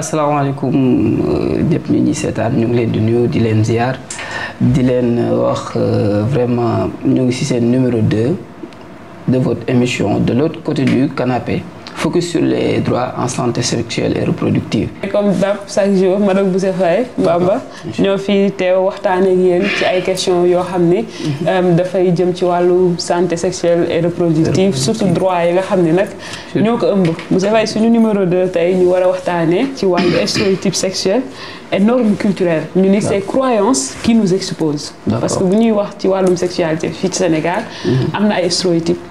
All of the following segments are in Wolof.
asalaamaaleykum ñëpp ñi ñuy seetaan ñu ngi leen di nuyu di leen ziar di leen wax vraiment ñu ngi ci seen numéro 2 de votre émission de l'autre côté du canapé focus sur les droits en santé sexuelle et reproductive. Comme d'hab chaque jour madame Bousse Faye Bamba ñoo fi teew waxtaan ak yéen ci ay questions yoo xam ni dafay jëm ci wàllu santé sexuelle et reproductive surtout droit yi nga xam ni nag ñoo ko ëmb. Bousse Faye suñu numéro 2 tey ñu war a waxtaanee ci wàllu stéréotype sexuel et normes culturelles ñu ni c'est croyances qui nous exposent. Parce que bu ñuy wax ci wàllum sexualité fii ci Sénégal am na ay stéréotypes.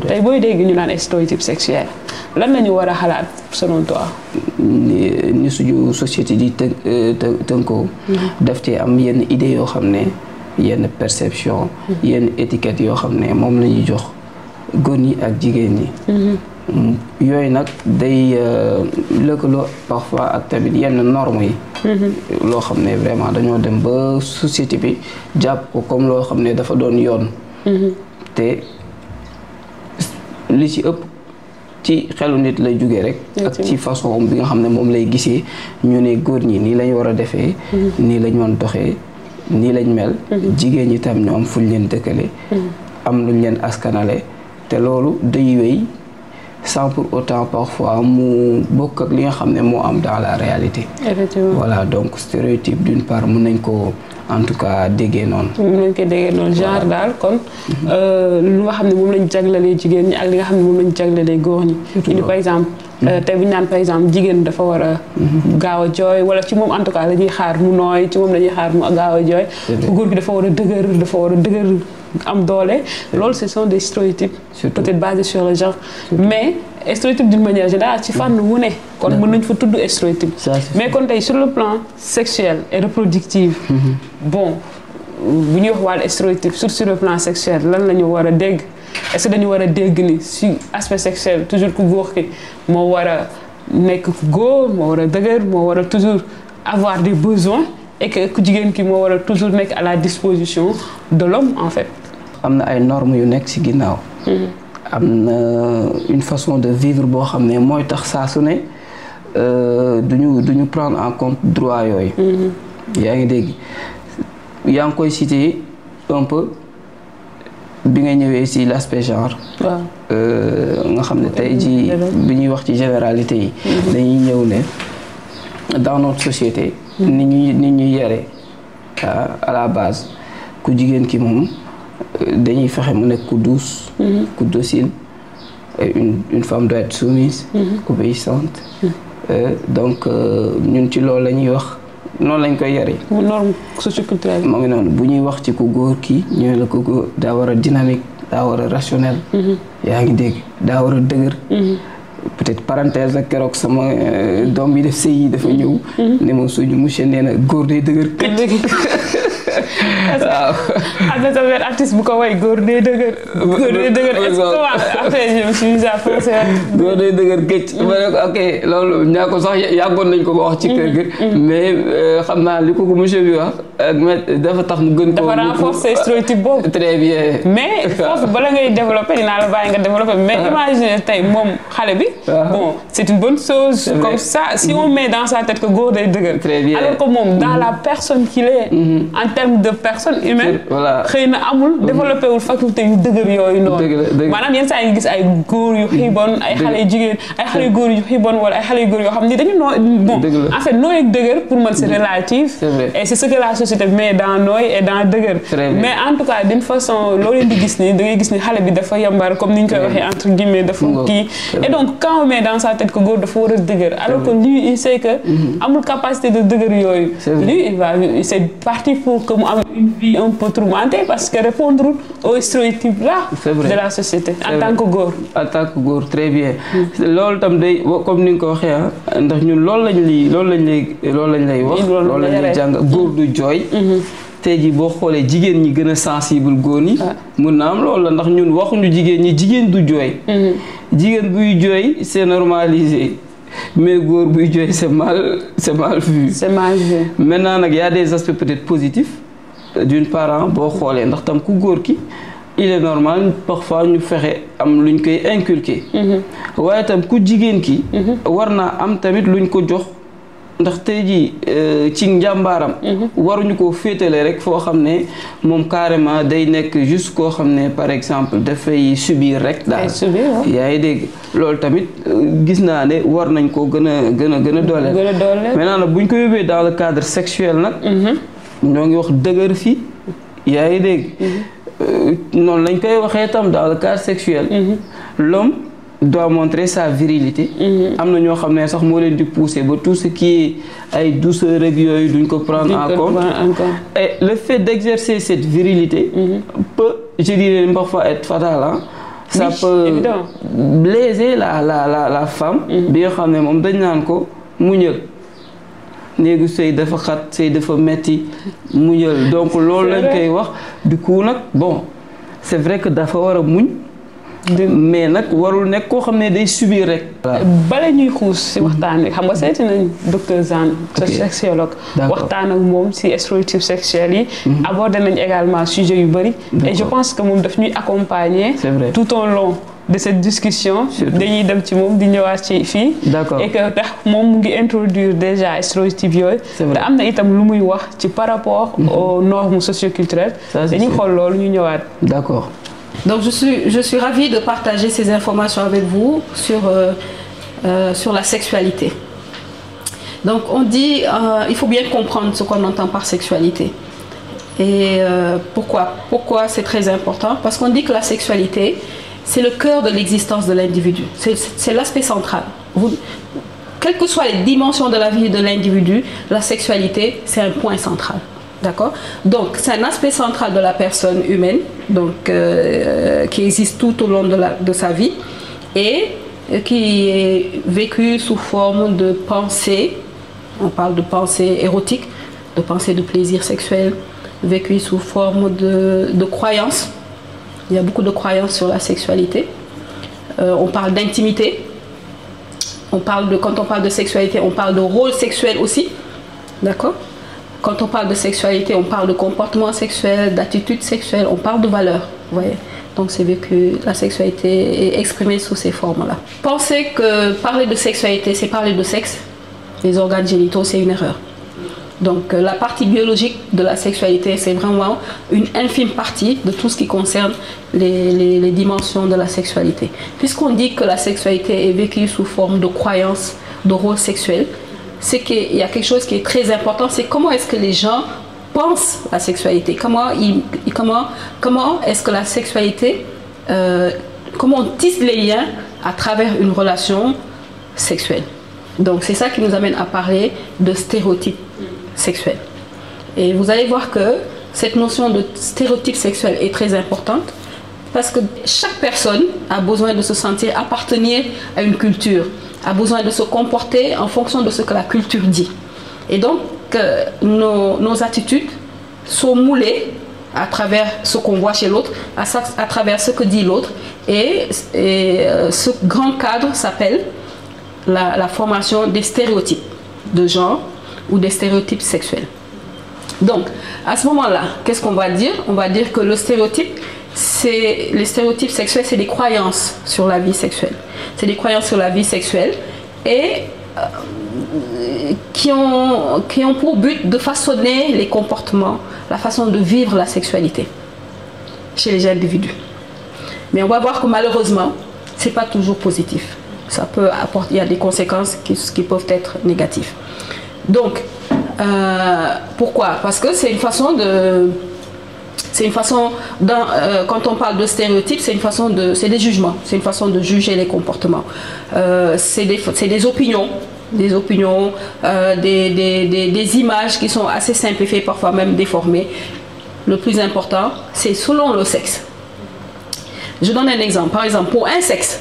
tey booy dégg ñu naan stéréotype sexuel lan la ñu war a xalaat selon toi. ni suñu société di tënkoo. daf ci am yenn idées yoo xam ne yenn perception yenn étiquettes yoo xam ne moom la ñuy jox góor ñi ak jigéen ñi. yooyu nag day lëkkaloo parfois ak tamit yenn normes yi. loo xam ne vraiment dañoo dem ba société bi jàpp ko comme loo xam ne dafa doon yoon. te li ci ëpp ci xelu nit lay jógee rek. ak ci façon bi nga xam ne moom lay gisee ñu ne góor ñi nii lañ war a defee. nii lañ mën doxee nii lañ mel. jigéen ñi tam ñu am fuñ leen dëkkale. am luñ leen askanale te loolu day wéy sans pour autant parfois mu bokk ak li nga xam ne moo am dans la réalité. Effectivement. Voilà donc stéréotype d'une part mën nañ ko en tout cas déggee noonu. mën nañ ko déggee noonu genre daal kon lu nga xam ne moom lañ jaglelee jigéen ñi ak li nga xam ne moom lañ jaglelee góor ñi. indi par exemple tey bu ñu naan par exemple jigéen dafa war a gaaw a jooy wala ci moom en tout cas dañuy xaar mu nooy ci moom dañuy xaar mu gaaw a jooy. góor gi dafa war a dëgër am doole. loolu ce sont des stéréotypes. peut-être basés sur le genre. mais stéréotype d'une manière générale ci fànn wu ne. kon mën nañ fa tudd stéréotype. mais kon tey sur le plan sexuel et reproductif. bon bu ñuy wax wàllu stéréotype surtout sur le plan sexuel lan la ñu war a dégg est-ce que dañu war a dégg ni si aspect sexuel toujours ku góor ki moo war a nekk ku góor moo war a dëgër moo war a toujours avoir des besoins et que ku jigéen ki moo war a toujours nekk à la disposition de l'homme en fait. am na ay normes yu nekk ci ginnaaw. am na une façon de vivre boo xam ne mooy tax saa su ne duñu prendre en compte droit yooyu. yaa ngi dégg yaa ngi koy citer un peu bi nga ñëwee ci l'aspect genre. nga xam ne tey jii bi ñuy wax ci généralité yi. dañuy ñëw ne dans notre société. nit ñuy yare à la base ku jigéen ki moom dañuy fexe mu nekk ku douce. ku docile une femme doit être soumise. obéissante. donc ñun ci loolu la ñuy wax noonu lañ koy yare. norme socioculturelle. moo ngi noonu bu ñuy wax ci ku góor ki ñu la ko góor daa war a dynamique daa war a rationnel. yaa ngi dégg daa war a dëgër. peut-être parenthèse ak keroog sama doom bi def sëy yi dafa ñëw. ne ma suñu monsieur nee na góor day dëgër këcc. waaw. am na tamit artiste bu ko way góor day dëgër. góor day dëgër est-ce que après je me suis mis à penser. góor day dëgër këcc. ma ne ko ok loolu ñaa ko sax yàggoon nañ ko wax ci kër gi. mais xam naa li ko monsieur bi wax ak dafa tax mu gën ko. dafa renforcer stéréotype boobu. très bien. mais foofu bala ngay développer dinaa la bàyyi nga développer mais imagine tey moom xale bi. bon c'est une bonne chose. comme ça si on met dans sa tête que góor day dëgër. très bien alors que moom dans la personne qu'il est. en termes de personne humaine. voilà xëy na amul développé wul faculté yu dëgër yooyu noonu. maanaam yenn saa yi gis ay góor yu xiibon ay xale yu jigéen ay xale yu góor yu xiibon wala ay xale yu góor yoo xam ni dañu noo bon en fait nooy ak dëgër pour man c'est relatif. et c'est ce que la société met dans nooy et dans dëgër. mais en tout cas d'une façon loo leen di gis ni da ngay gis ni xale bi dafa yambar comme ni ñu koy waxee entre guillemets dafa kii. et donc quand on met dans sa tête que góor dafa war a dëgër alors que lui il sait que amul capacité de dëgër yooyu. lui il va c'est parti pour que mu am une vie un peu tourmentée parce que répondre aux stéréotypes là de la société en tant que góor. en tant que góor très bien. loolu tam day comme ni nga ko waxee ndax ñun loolu lañ lay wax. loolu lañ lay jàng góor du jooy. tey jii boo xoolee jigéen ñi gën a sensible góor ñi. mun na am loolu la ndax ñun waxuñu jigéen ñi jigéen du jooy. jigéen buy jooy c'est normalisé. mais góor buy jooy c'est mal vu. c'est mal vu. maintenant nag y a des aspects peut-être positifs d'une part boo xoolee ndax tam ku góor ki il est normal parfois ñu fexe am luñ koy inculquer. waaye tam ku jigéen ki. war naa am tamit luñ ko jox ndax tey jii ci njàmbaaram waruñu ko féetale rek foo xam ne moom carrément day nekk juste koo xam ne par exemple dafay subir rek daal yaa ngi dégg loolu tamit gis naa ne war nañ ko gën a dooleel maintenant nag bu ñu ko yóbbee dans le cadre sexuel nag ñoo ngi wax dëgër fi yaa ngi dégg noonu lañ koy waxee tam dans le cadre sexuel l'homme doit montrer sa virilité. am na ñoo xam ne sax moo leen di pousser ba tout ce qui est ay douceur ak yooyu duñ ko prendre en compte. Et le fait d'exercer cette virilité peut, je dirais parfois, être fatal. Hein? Ça peut évidemment blesser la femme. bi nga xam ne moom dañ naan ko muñal néegu sëy dafa xat sëy dafa metti muñal donc loolu lañ koy wax du coup nag bon c'est vrai que dafa war a muñ. mais nag warul nekk koo xam ne day subir rek. bala ñuy xuus si waxtaan bi xam nga seeti nañ docteur Zane sexologue waxtaan ak moom si stéréotypes sexuels yi abordé nañ également sujet yu bëri et je pense que moom daf ñuy accompagner tout au long de cette discussion dañuy dem ci moom di ñëwaat ci fii et que tax moom mu ngi introduire déjà stéréotypes yooyu te am na itam lu muy wax ci par rapport aux normes socioculturelles dañuy xool loolu ñu ñëwaat. D'accord. Donc je suis ravie de partager ces informations avec vous sur la sexualité. Donc on dit, il faut bien comprendre ce qu'on entend par sexualité. Et pourquoi c'est très important? Parce qu'on dit que la sexualité, c'est le cœur de l'existence de l'individu. C'est l'aspect central. Quelles que soient les dimensions de la vie de l'individu, la sexualité, c'est un point central. D'accord? Donc, c'est un aspect central de la personne humaine, donc, qui existe tout au long de sa vie et qui est vécu sous forme de pensée. On parle de pensée érotique, de pensée de plaisir sexuel, vécu sous forme de croyances. Il y a beaucoup de croyances sur la sexualité. On parle d'intimité. Quand on parle de sexualité, on parle de rôle sexuel aussi. D'accord? Quand on parle de sexualité, on parle de comportement sexuel, d'attitude sexuelle, on parle de valeurs. Vous voyez? Donc c'est vécu, la sexualité est exprimée sous ces formes-là. Penser que parler de sexualité, c'est parler de sexe, les organes génitaux, c'est une erreur. Donc la partie biologique de la sexualité, c'est vraiment une infime partie de tout ce qui concerne les dimensions de la sexualité. Puisqu'on dit que la sexualité est vécue sous forme de croyances, de rôle sexuel, c'est qu'il y a quelque chose qui est très important, c'est comment est-ce que les gens pensent la sexualité, comment est-ce que la sexualité, comment on tisse les liens à travers une relation sexuelle. Donc c'est ça qui nous amène à parler de stéréotypes sexuels. Et vous allez voir que cette notion de stéréotype sexuel est très importante parce que chaque personne a besoin de se sentir appartenir à une culture, a besoin de se comporter en fonction de ce que la culture dit. Et donc, nos attitudes sont moulées à travers ce qu'on voit chez l'autre, à travers ce que dit l'autre. Et ce grand cadre s'appelle la formation des stéréotypes de genre ou des stéréotypes sexuels. Donc, à ce moment-là, qu'est-ce qu'on va dire? On va dire que les stéréotypes sexuels, c'est des croyances sur la vie sexuelle. C'est des croyances sur la vie sexuelle et qui ont pour but de façonner les comportements, la façon de vivre la sexualité chez les individus. Mais on va voir que malheureusement, ce n'est pas toujours positif. Ça peut apporter, il y a des conséquences qui peuvent être négatives. Donc, pourquoi? Parce que c'est une façon quand on parle de stéréotypes, c'est des jugements, c'est une façon de juger les comportements. C'est des opinions, des images qui sont assez simplifiées, parfois même déformées. Le plus important, c'est selon le sexe. Je donne un exemple. Par exemple, pour un sexe,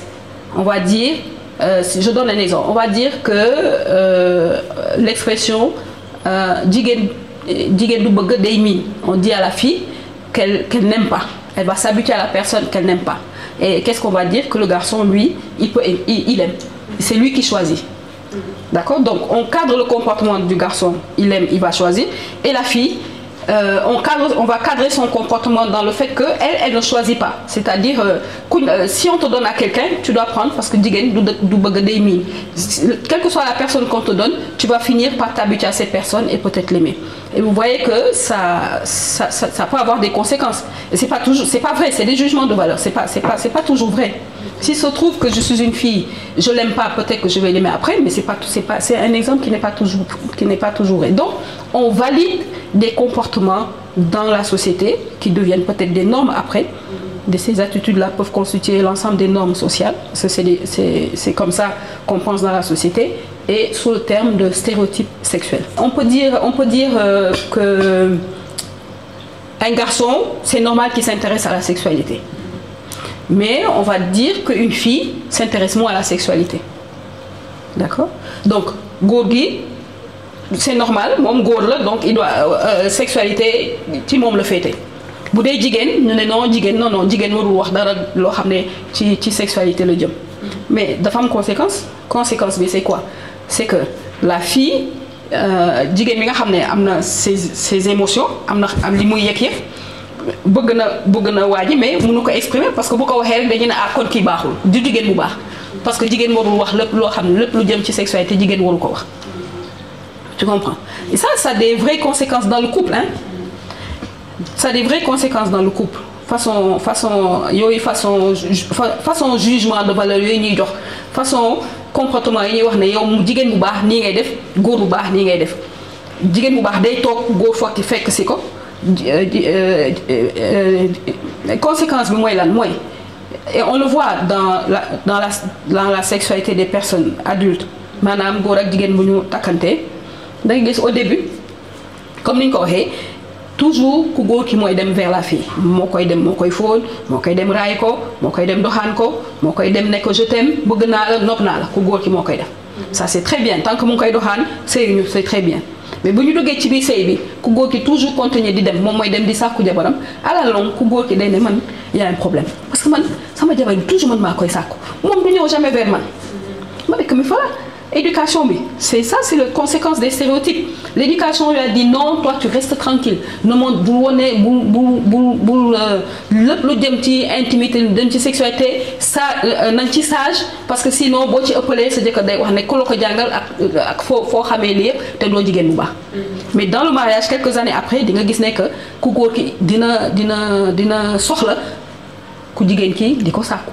on va dire, je donne un exemple, on va dire que l'expression jigen du bëgg day miin, on dit à la fille qu'elle n'aime pas. Elle va s'habituer à la personne qu'elle n'aime pas. Et qu'est-ce qu'on va dire? Que le garçon, lui, il aime. C'est lui qui choisit. D'accord? Donc, on cadre le comportement du garçon. Il aime, il va choisir. Et la fille, on va cadrer son comportement dans le fait que elle ne choisit pas. C'est-à-dire, si on te donne à quelqu'un, tu dois prendre parce que quelle que soit la personne qu'on te donne, tu vas finir par t'habituer à cette personne et peut-être l'aimer. Et vous voyez que ça peut avoir des conséquences. Et c'est pas vrai, c'est des jugements de valeur. C'est pas toujours vrai. S'il se trouve que je suis une fille, je l'aime pas, peut-être que je vais l'aimer après, mais c'est un exemple qui n'est pas toujours vrai. Donc, on valide des comportements dans la société qui deviennent peut-être des normes après. De ces attitudes-là peuvent constituer l'ensemble des normes sociales. C'est comme ça qu'on pense dans la société et sous le terme de stéréotypes sexuels. On peut dire que un garçon, c'est normal qu'il s'intéresse à la sexualité. Mais on va dire qu'une fille s'intéresse moins à la sexualité. D'accord? Donc, Gorgi, c'est normal, mom góor la, donc il doit sexualité ci mom la fété. Bu dé jigen ñu né non jigen warul wax dara lo xamné ci sexualité la jëm. Mais dafa am conséquence bi c'est quoi? C'est que la fille jigen mi nga xamné amna ses émotions, am li muy yek yef bëgg na waji mais mënu ko exprimer parce que bu ko waxé rek dañu né kon ki baxul du jigen bu bax parce que jigen warul wax lepp lo xamné lepp lu jëm ci sexualité jigen waru ko wax. Tu comprends? Et ça a des vraies conséquences dans le couple, hein? Ça a des vraies conséquences dans le couple. Façon jugement de valeur yoy ñuy jox, façon comportement yi ñuy wax né yow mu jigen bu baax ni ngay def, goor bu baax ni ngay def. Jigen bu baax day tok goor fokki fekk ci ko. Conséquence bi moy lan moy et on le voit dans la sexualité des personnes adultes. Manam goor ak jigen bu ñu takanté day gis au début comme niñ ko waxé toujours ku góor ki mooy dem vers la fille moo koy fóon moo koy dem raay ko moo koy dem doxaan ko moo koy dem ne ko je t'aime bëgg naa la nopp naa la ku góor ki moo koy def ça c'est très bien tant que mu ngi koy doxaan sëyuñu c'est très bien mais bu ñu duggee ci biir sëy bi ku góor ki toujours continuer di dem moom mooy dem di sàkku jabaram à la longue ku góor ki day ne man y a un problème parce que man sama jabar bi toujours man maa koy sàkku moom du ñëw jamais vers man ma nekk mi fa éducation bi c'est ça, c'est la conséquence des stéréotypes. L'éducation lui a dit non, toi tu restes tranquille ne montre bul wone bul lépp lu jëm ci intimité dem ci sexualité ça nañ ci sage parce que sinon boo ci ëppalee sa jëkkër day wax ne ku la ko jàngal ak foo xamee lii yëpp te doo jigéen bu baax. Mais dans le mariage quelques années après di nga gis ne que ku góor ki dina soxla ku jigéen ki di ko sàkku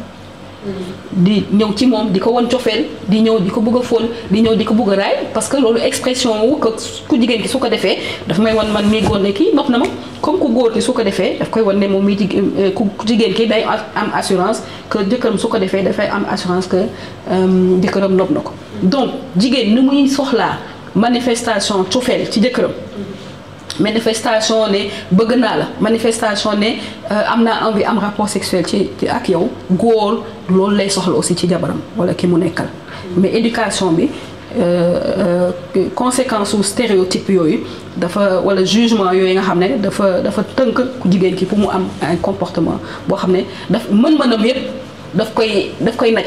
di ñëw ci moom di ko won cofeel di ñëw di ko bëgg a fóon di ñëw di ko bëgg a raay parce que loolu expression wu que ku jigéen ki su ko defee daf may wan man mii góor ne kii nopp na ma comme ku góor ki su ko defee daf koy wan ne moom mii ku jigéen ki day am assurance que jëkkëram su ko defee dafay am assurance que jëkkëram nopp na ko donc jigéen ni muy soxlaa manifestation cofeel ci jëkkëram manifestation ne bëgg naa la manifestation ne am naa envie am rapport sexuel ci ak yow góor loolu lay soxla aussi ci jabaram wala ki mu nekkal mais éducation bi conséquence ou stéréotype yooyu dafa wala jugement yooyu nga xam ne dafa tënk ku jigéen ki pour mu am un comportement boo xam ne daf mën-mënam yépp daf koy naj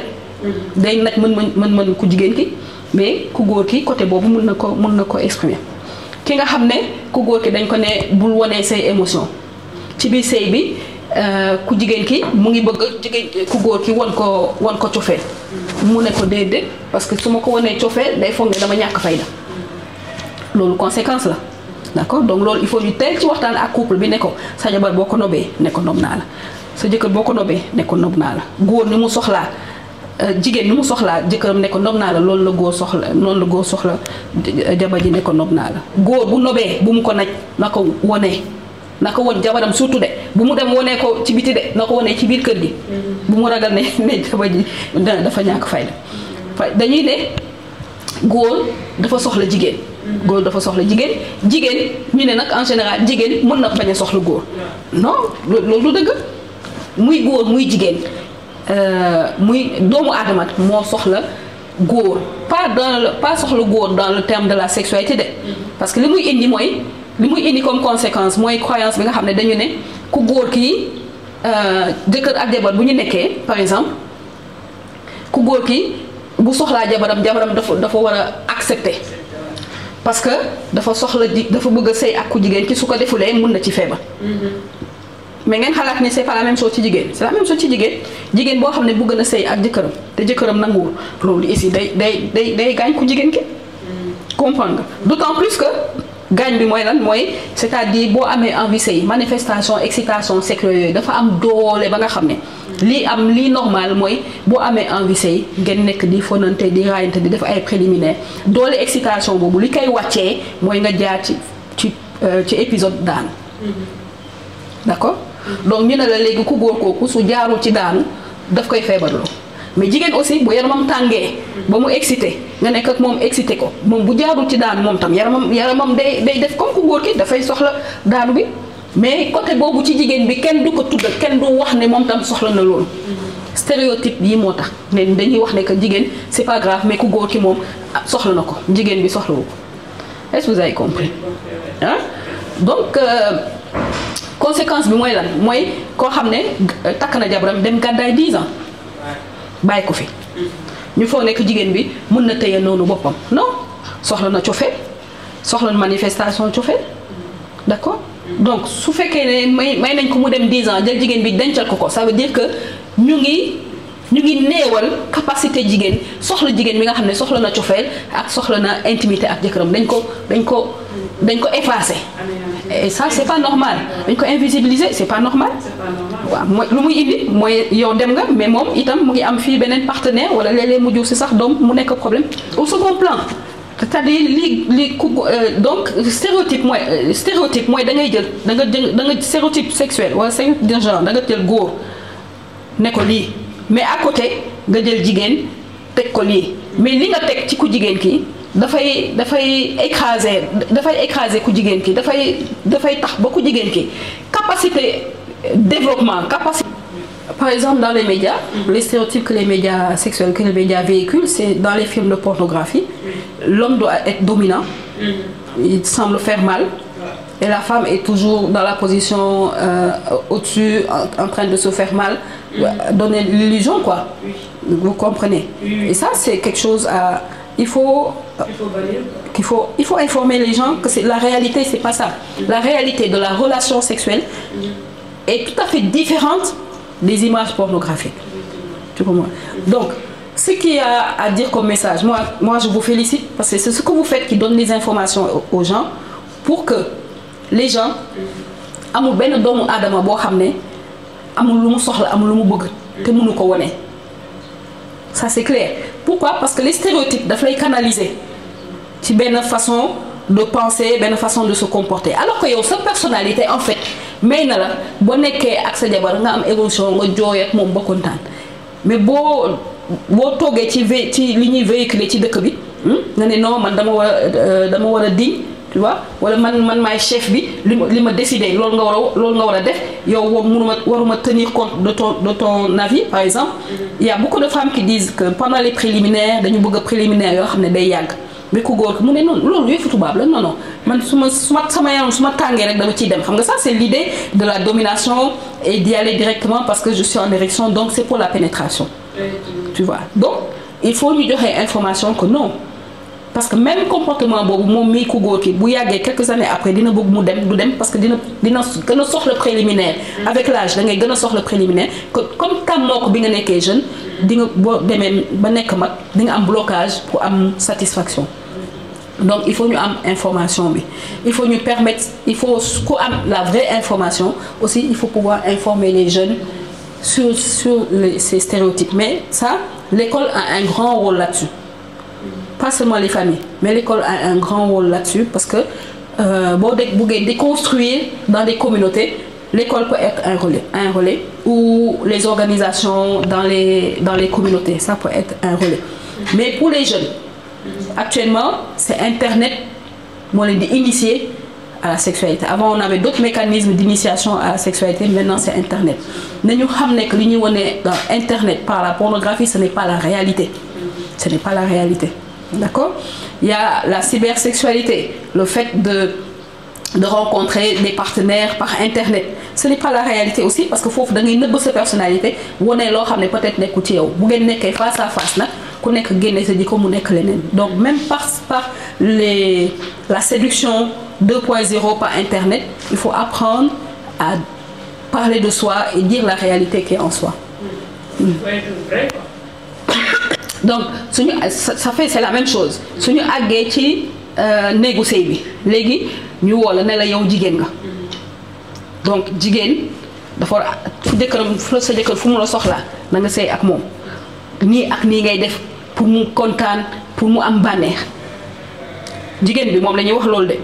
day naj mën ku jigéen ki mais ku góor ki côté boobu mën na ko exprimer ki nga xam ne ku góor ki dañ ko ne bul wonee say émotion ci biir sëy bi ku jigéen ki mu ngi bëgg ku góor ki won ko cofeel mu ne ko déedéet parce que su ma ko wonee cofeel day foog ne dama ñàkk fayda loolu conséquence la d'accord donc loolu il faut ñu teel ci waxtaan ak couple bi ne ko sa jabar boo ko nobee ne ko nob naa la sa jëkkër boo ko nobee ne ko nob naa la góor ni mu soxlaa jigéen ni mu soxlaa jëkkëram ne ko nob naa la loolu la góor soxla jabar ji ne ko nob naa la góor bu nobee bu mu ko naj na ko wonee na ko won jabaram surtout de bu mu dem wonee ko ci biti de na ko wonee ci biir kër gi bu mu ragal ne jabar ji dafa ñàkk fayda dañuy ne góor dafa soxla jigéen góor dafa soxla jigéen ñu ne nag en général jigéen mën na bañ a soxla góor non loolu dëgg muy góor muy jigéen muy doomu aadama moo soxla góor pas soxla góor dans le terme de la sexualité de parce que li muy indi comme conséquence mooy croyance bi nga xam ne dañu ne ku góor kii jëkkër ak jabar bu ñu nekkee par exemple ku góor ki bu soxlaa jabaram dafa war a accepter parce que dafa soxla dafa bëgg a sëy ak ku jigéen ki su ko defulee mun na ci feebar. mais ngeen xalaat ne c'est pas la même chose ci jigéen c'est la même chose ci jigéen boo xam ne bëgg na sëy ak jëkkëram te jëkkëram nanguwul loolu ici day gaañ ku jigéen ki. comprendre nga d'autant plus que gaañ bi mooy lan mooy c'est-à-dire boo amee envie sëy manifestation excitation sexuelle yooyu dafa am doole ba nga xam ne lii normal mooy boo amee envie sëy ngeen nekk di fonante di raayante di def ay préliminaire doole excitation boobu li koy wàccee mooy nga jaar ci épisode daanu. d'accord donc ñu ne la léegi ku góor kooku su jaarul ci daanu daf koy feebarloo mais jigéen aussi bu yaramam tàngee ba mu excité nga nekk ak moom excité ko moom bu jaarul ci daanu moom tam yaramam day def comme ku góor ki dafay soxla daanu bi mais côté boobu ci jigéen bi kenn du ko tuddal kenn du wax ne moom tam soxla na loolu. stéréotype yi moo tax ne dañuy wax ne que jigéen c'est pas grave mais ku góor ki moom soxla na ko jigéen bi soxlawu ko est-ce que vous avez compris ah donc. conséquence bi mooy lan mooy koo xam ne takk na jabaram dem gàddaay 10 ans bàyyi ko fi ñu foog nekk jigéen bi mun na téye noonu boppam non soxla na cofeel soxla na manifestation cofeel d'accord donc su fekkee ne may nañ ko mu dem 10 ans jël jigéen bi dencal ko ça veut dire que ñu ngi néewal capacité jigéen soxla jigéen bi nga xam ne soxla na cofeel ak soxla na intimité ak jëkkëram dañ ko effacer. et ça c'est pas normal dañ ko invisibiliser c'est pas normal. waaw mooy lu muy indi mooy yow dem nga mais moom itam mu ngi am fii beneen partenaire wala léeg-léeg mu jur si sax doom mu nekk problème au second plan c'est-à-dire donc stéréotype mooy da ngay jël da nga stéréotype sexuel wala stéréotype de genre da nga jël góor ne ko lii mais à côté nga jël jigéen teg ko lii mais li nga teg ci ku jigéen ki dafay écraser ku jigéen ki dafay tax ba ku jigéen ki capacité développement capacité. Par exemple dans les médias les stéréotypes que les médias sexuels que les médias véhiculent c'est dans les films de pornographie l'homme doit être dominant il semble faire mal et la femme est toujours dans la position au-dessus en train de se faire mal donner l'illusion quoi vous comprenez et ça c'est quelque chose à il faut informer les gens que c'est la réalité c'est pas ça la réalité de la relation sexuelle est tout à fait différente des images pornographiques tu comprends donc ce qu'il y a à dire comme message moi je vous félicite parce que c'est ce que vous faites qui donne les informations aux gens pour que les gens amul benn doomu aadama boo xam ne amul lu mu soxla amul lu mu bëgg te mënu ko wone ça c'est clair pourquoi parce que les stéréotypes daf lay canaliser ci benn façon de penser benn façon de se comporter alors que yow sa personnalité en fait may na la boo nekkee ak sa jabar nga am évolution nga jooy ak moom ba kontaan mais boo toogee ci li ñuy véhiculer ci dëkk bi nga ne non man dama war a diñ tu vois wala man maay chef bi li ma décidé loolu nga war a def yow waruma tenir compte de ton avis par exemple il y a beaucoup de femmes qui disent que pendant les préliminaires dañu bëgg préliminaire yoo xam ne day yàgg mais ku góor mu ne noonu loolu yëfu tubaab la non man sama yaram su ma tàngee rek dama ciy dem xam nga ça c'est l'idée de la domination et d'y aller directement parce que je suis en érection donc c'est pour la pénétration tu vois donc il faut ñu joxe information que non parce que même comportement boobu moom mii ku góor ki bu yàggee quelques années après dina bëgg mu dem du dem parce que dina gën a soxla préliminaire avec l'âge da ngay gën a soxla préliminaire comme tàmmoo ko bi nga nekkee jeune di nga boo demee ba nekk mag di nga am blocage pour am satisfaction donc il faut ñu am information bi il faut ñu permettre il faut ku am la vraie information aussi il faut pouvoir informer les jeunes sur ces stéréotypes mais ça l'école a un grand rôle là-dessus pas seulement les familles mais l'école a un grand rôle là-dessus parce que boo buggee déconstruire dans les communautés l'école peut être un relais ou les organisations dans les communautés ça peut être un relais mais pour les jeunes actuellement c'est Internet moo leen di initier à la sexualité avant on avait d'autres mécanismes d'initiation à la sexualité maintenant c'est Internet nañu xam ne que li ñuy wone dans Internet par la pornographie ce n'est pas la réalité d'accord il y a la cybersexualité le fait de rencontrer des partenaires par Internet ce n'est pas la réalité aussi parce que foofu da ngay nëbb sa personnalité wone loo xam ne peut-être nekku ci yow bu ngeen nekkee face à face nag ku nekk génne sa jikko mu nekk leneen donc même par la séduction 2.0 par internet il faut apprendre à parler de soi et dire la réalité qui est en soi. Donc suñu ça fait c'est la même chose suñu àggee ci néegu sëy bi léegi ñu woo la ne la yow jigéen nga donc jigéen dafa war fu jëkkëram fu sa jëkkër fu mu la soxlaa na nga sëy ak moom nii ak nii ngay def pour mu kontaan pour mu am bànneex jigéen bi moom la ñuy wax loolu de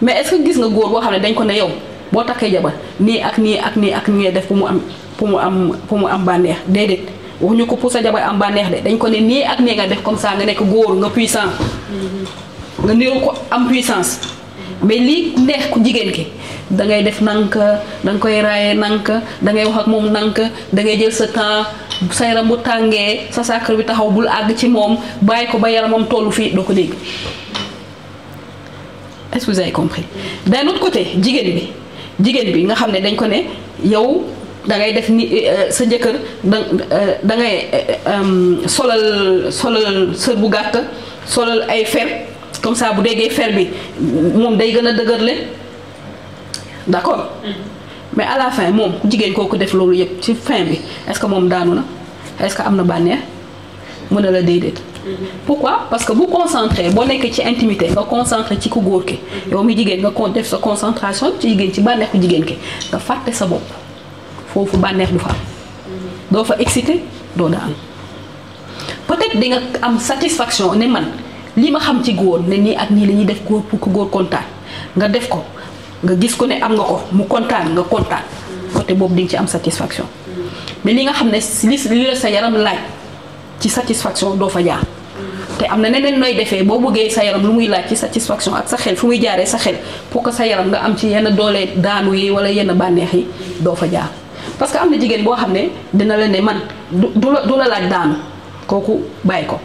mais est-ce que gis nga góor boo xam ne dañ ko ne yow boo takkee jabar nii ak nii ak nii ak nii ngay def pour mu am bànneex déedéet waxuñu ko pour sa jabar am bànneex de dañ ko ne nii ak nii nga def comme ça nga nekk góor nga puissant nga niru ko am puissance mais lii neex ku jigéen ki da ngay def nank da nga koy raaye nank da ngay wax ak moom nank da ngay jël sa temps sa yaram bu tàngee sa sacre bi taxaw bul àgg ci moom bàyyi ko ba yaramam tollu fii doo ko dégg. Est-ce que vous avez compris? D'un autre côté jigéen bi nga xam ne dañ ko ne yow da ngay def ni sa jëkkër da ngay solal sër bu gàtt solal ay fer comme ça bu déggee fer bi moom day gën a dëgërle d'accord mais à la fin moom ku jigéen kooku def loolu yëpp ci fin bi est-ce que moom daanu na est-ce que am na bànneex mën na la déedéet. Pourquoi? Parce que bu concentré boo nekkee ci intimité nga concentré ci ku góor ki yow mi jigéen nga def sa concentration ci jigéen ci bànneexu jigéen ki nga fàtte sa bopp foofu bànneex du fa am doo fa excité doo daan peut-être di nga am satisfaction ne man li ma xam ci góor ne nii ak nii la ñuy def góor pour que góor kontaan nga def ko nga gis ko ne am nga ko mu kontaan nga kontaan côté boobu di nga ci am satisfaction mais li nga xam ne li la sa yaram laaj ci satisfaction doo fa jaar te am na neneen nooy defee boo bëggee sa yaram lu muy laaj ci satisfaction ak sa xel fu muy jaaree sa xel pour que sa yaram nga am ci yenn doole daanu yi wala yenn bànneex yi doo fa jaar parce que am na jigéen boo xam ne dina la ne man du la laaj daanu kooku bàyyi ko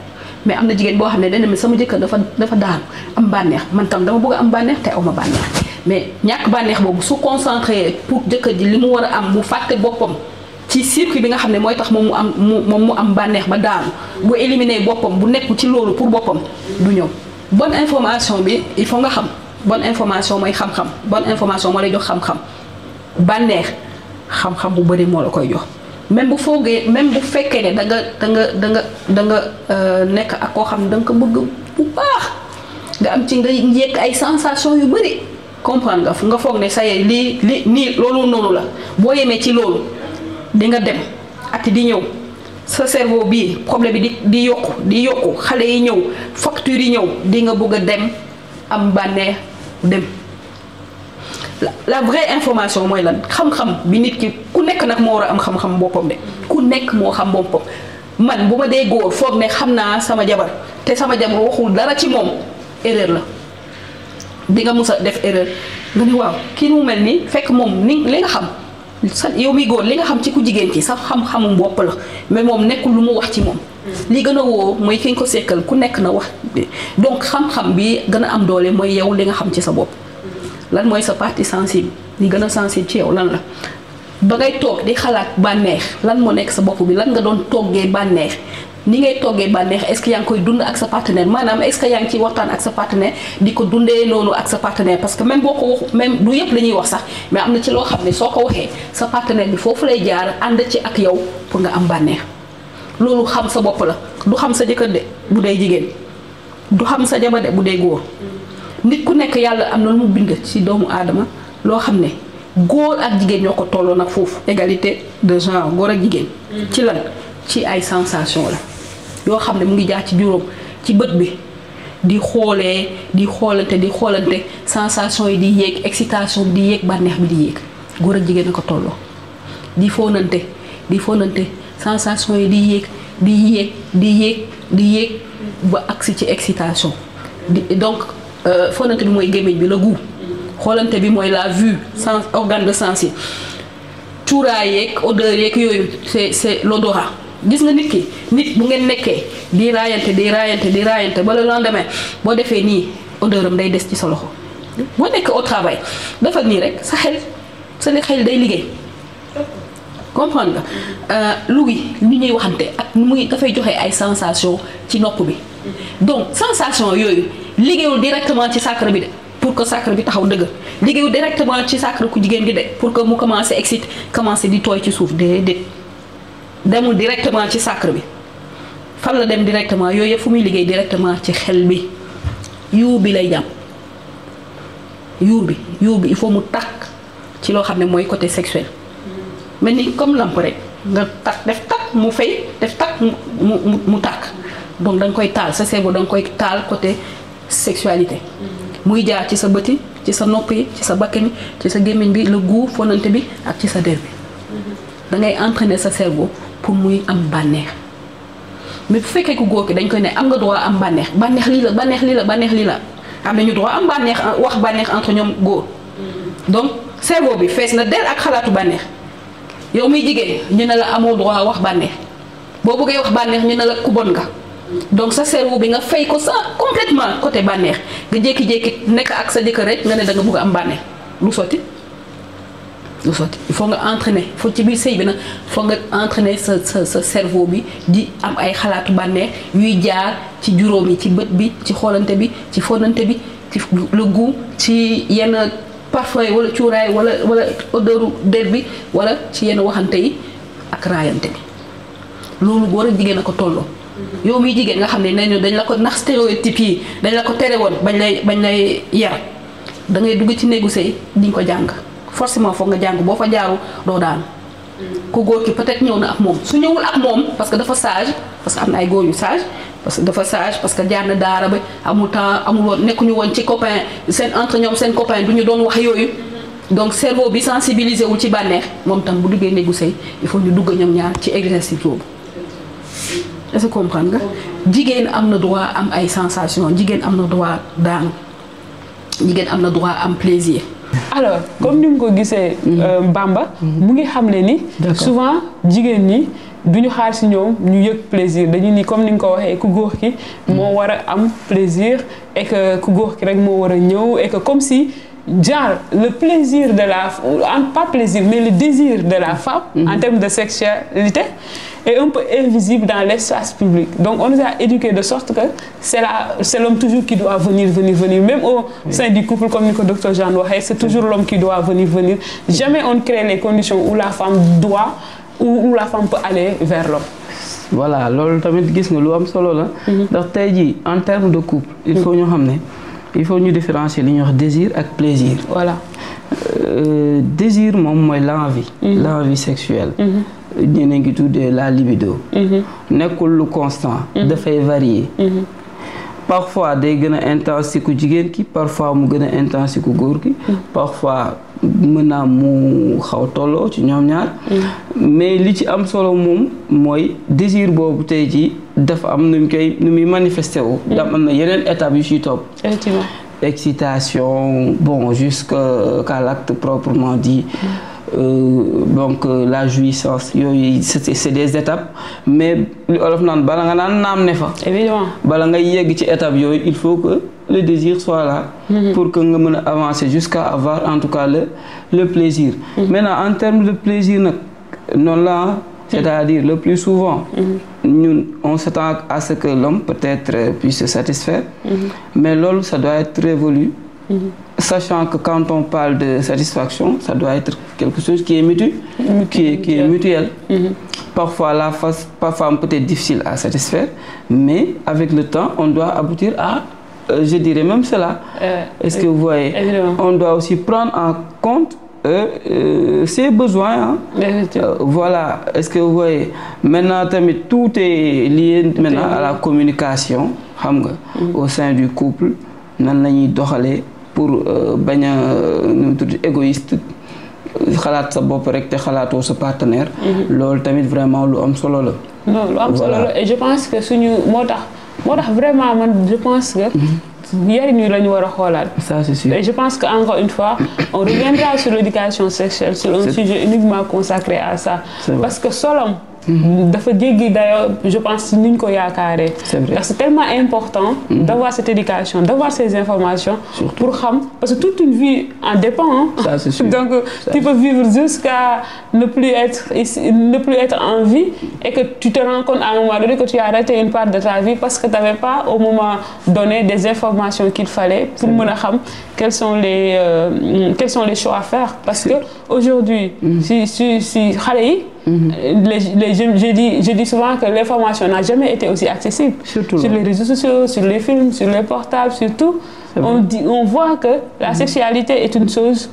mais am na jigéen boo xam ne dana ne sama jëkkër dafa daanu am bànneex man tam dama bëgg a am bànneex te aw ma bànneex mais ñàkk bànneex boobu su concentré pour jëkkër ji li mu war a am mu fàtte boppam ci circuit bi nga xam ne mooy tax moom mu am bànneex ba daanu bu éliminer boppam bu nekk ci loolu pour boppam du ñëw bonne information bi il faut nga xam bonne information mooy xam-xam bonne information moo lay jox xam-xam bànneex xam-xam bu bëri moo la koy jox même bu fekkee ne da nga nekk ak koo xam ne da nga ko bëgg bu baax nga am ci nga yekk ay sensation yu bëri comprendre nga foog ne sa lii nii loolu noonu la boo yemee ci loolu di nga dem at di ñëw sa cerveau bii problème bi di yokku xale yi ñëw facture yi ñëw di nga bëgg a dem am bànneex dem la vraie information mooy lan xam-xam bi nit ki ku nekk nag moo war a am xam-xam boppam de ku nekk moo xam boppam man bu ma dee góor foog ne xam naa sama jabar te sama jabar waxul dara ci moom erreur la di nga mus a def erreur nga ne waaw kii mu mel nii fekk moom li nga xam sa yow mi góor li nga xam ci ku jigéen ki sax xam-xamum bopp la mais moom nekkul lu mu wax ci moom li gën a woo mooy ki nga ko sekkal ku nekk na wax donc xam-xam bi gën a am doole mooy yow li nga xam ci sa bopp lan mooy sa partie sensible li gën a sensible ci yow lan la ba ngay toog di xalaat bànneex lan moo nekk sa bopp bi lan nga doon toggee bànneex ni ngay toggee bànneex est-ce que yaa ngi koy dund ak sa partenaire maanaam est-ce que yaa ngi ciy waxtaan ak sa partenaire di ko dundee noonu ak sa partenaire parce que même boo ko wax même du yëpp la ñuy wax sax mais am na ci loo xam ne soo ko waxee sa partenaire bi foofu lay jaar ànd ci ak yow pour nga am bànneex loolu xam sa bopp la du xam sa jëkkër de bu dee jigéen du xam sa jabar de bu dee góor nit ku nekk yàlla am na lu mu bind ci doomu aadama loo xam ne góor ak jigéen ñoo ko tolloo nag foofu égalité de genre góor ak jigéen ci lan ci ay sensation la yoo xam ne mu ngi jaar ci juróom ci bët bi di xoolee di xoolante sensation yi di yéeg excitation bi di yéeg bànneex bi di yéeg góor ak jigéen a ko tolloo di fóonante sensation yi di yéeg ba agsi ci excitation donc fóonante bi mooy gémmiñ bi la goût xoolante bi mooy la vue sens organe de sens yi cuuraay yeeg odeur yeeg yooyu c'est l'odorat gis nga nit bu ngeen nekkee di raayante ba le lendemain boo defee nii odeur am day des ci sa loxo boo nekk au travail defal nii rek sa xel day liggéey comprendre nga Louis ni ñuy waxante ak nu muy dafay joxe ay sensation ci nopp bi donc sensation yooyu liggéeyul directement ci sacre bi de pour que sacre bi taxaw dëgg liggéeyul directement ci sacre ku jigéen gi de pour que mu commencé excite commencé di tooy ci suuf déedéet demul directement ci sacre bi fan la dem directement yooyu yëpp fu muy liggéey directement ci xel bi yuur bi lay jàmm yuur bi il faut mu takk ci loo xam ne mooy côté sexuel mel ni comme lamp rek nga takk def takk mu fay def takk mu takk donc da nga koy taal sa cerveau da nga koy taal côté sexualité muy jaar ci sa bëti ci sa nopp yi ci sa bakkan yi ci sa gémmiñ bi le goût fonante bi ak ci sa der bi da ngay entraîner sa cerveau pour muy am bànneex mais bu fekkee ku góor ki dañ koy ne am nga droit am bànneex bànneex lii la bànneex lii la bànneex lii la am nañu droit am bànneex wax bànneex entre ñoom góor donc cerveau bi fees na del ak xalaatu bànneex yow muy jigéen ñu ne la amoo droit wax bànneex boo bëggee wax bànneex ñu ne la ku bon nga donc sa cerveau bi nga fay ko sa complètement côté bànneex nga jékki-jékki nekk ak sa jëkkër rek nga ne da nga bëgg am bànneex lu sotti il faut nga entraîner faut ci biir sëy bi nag faut nga entraîner sa cerveau bi di am ay xalaatu bànneex yuy jaar ci juróom yi ci bët bi ci xoolante bi ci fonante bi ci le goût ci yenn parfum yi wala cuuraay wala odeuru der bi wala ci yenn waxante yi ak raayante bi loolu góor ak jigéen a ko tolloo yow muy jigéen nga xam ne nañu dañ la ko nax stéréotype yi dañ la ko tere woon bañ lay yar da ngay dugg ci néegu sëy di nga ko jàng forcément foog nga jàng boo fa jaaru doo daan ku góor ki peut-être ñëw na ak moom su ñëwul ak moom parce que dafa sage parce que am na ay góor yu sage parce que dafa sage parce que jaar na daara ba amul temps amul woon nekkuñu woon ci copain seen entre ñoom seen copain du ñu doon wax yooyu donc cerveau bi sensibilisé wul ci bànneex moom tam bu duggee néegu sëy il faut ñu dugg ñoom ñaar ci exercice boobu est-ce que comprendre nga jigéen am na droit am ay sensation jigéen am na droit daanu jigéen am na droit am plaisir. alors comme ni nga ko gisee Bamba mu ngi xam ne ni souvent jigéen ñi duñu xaar si ñoom ñu yëg plaisir dañu ni comme ni nga ko waxee ku góor ki moo war a am plaisir et que ku góor ki rek moo war a ñëw et que comme si genre le plaisir de la pas plaisir mais le désir de la femme en termes de sexualité est un peu invisible dans l'espace public. Donc on nous a éduqués de sorte que c'est l'homme toujours qui doit venir. Même au sein du couple, comme le docteur Jean Noiré, c'est toujours l'homme qui doit venir. Jamais on crée les conditions où la femme doit, où la femme peut aller vers l'homme. Voilà, loolu tamit gis nga lu am solo la. ndax tey jii en termes de couple. il faut ñu xam ne il faut ñu différencier li ñuy wax désir ak plaisir. Voilà. Désir moom mooy l'envie. L'envie sexuelle. ñeneen ngi tuddee la libido. nekkul lu constant. dafay varier. parfois day gën a intense ci ku jigéen ki parfois mu gën a intense ci ku góor ki. parfois mën naa mu xaw tolloo ci ñoom ñaar. mais li ci am solo moom mooy désir boobu tey jii dafa am nu muy manifesté wu. dafa am na yeneen étapes yu ciy topp. effectivement. excitation bon jusqu'à l'acte proprement dit. Donc la jouissance yooyu c'est des étapes mais li olof naan bala nga naan naam ne fa. évidemment bala ngay yegg ci étape yooyu il faut que le désir soit là. pour que nga mën a avancer jusqu'à avoir en tout cas le plaisir. Maintenant en termes de plaisir nag noonu la c'est-à-dire le plus souvent. ñun on s'attend à ce que l'homme peut-être puisse se satisfaire. Mais loolu ça doit être révolu. Sachant que quand on parle de satisfaction, ça doit être quelque chose qui est mutuel. Parfois la femme peut être difficile à satisfaire, mais avec le temps, on doit aboutir à, je dirais même cela. Est-ce que vous voyez? On doit aussi prendre en compte ses besoins. Voilà. Est-ce que vous voyez? Maintenant, tout est lié maintenant à la communication, xam nga, au sein du couple. Nan lañuy doxalee pour bañ a nu mu tudd égoïste xalaat sa bopp rek te xalaatoo sa partenaire. loolu tamit vraiment lu am solo la. non lu am solo la et je pense que suñu moo tax vraiment man je pense que. yariñ wi la ñu war a xoolaat. Ça c'est sûr. Et je pense que encore une fois on reviendra sur l'éducation sexuelle sur un sujet uniquement consacré à ça. Parce que solom dafa jéggi d'ailleurs je pense si ni ñu ko yaakaaree. C'est vrai. Parce que c'est tellement important d'avoir cette éducation, d'avoir ces informations. Surtout. Pour xam parce que toute une vie en dépend. Hein. Ça, c'est sûr. Donc Ça, tu peux vivre jusqu'à ne plus être en vie et que tu te rends compte à un moment donné que tu as raté une part de ta vie parce que tu n'avais pas au moment donné des informations qu'il fallait pour mën a xam quels sont les choix à faire. Parce que aujourd'hui si xale yi je dis souvent que l'information n'a jamais été aussi accessible. Surtout sur les réseaux sociaux, sur les films, sur les portables, surtout. On voit que la sexualité est une chose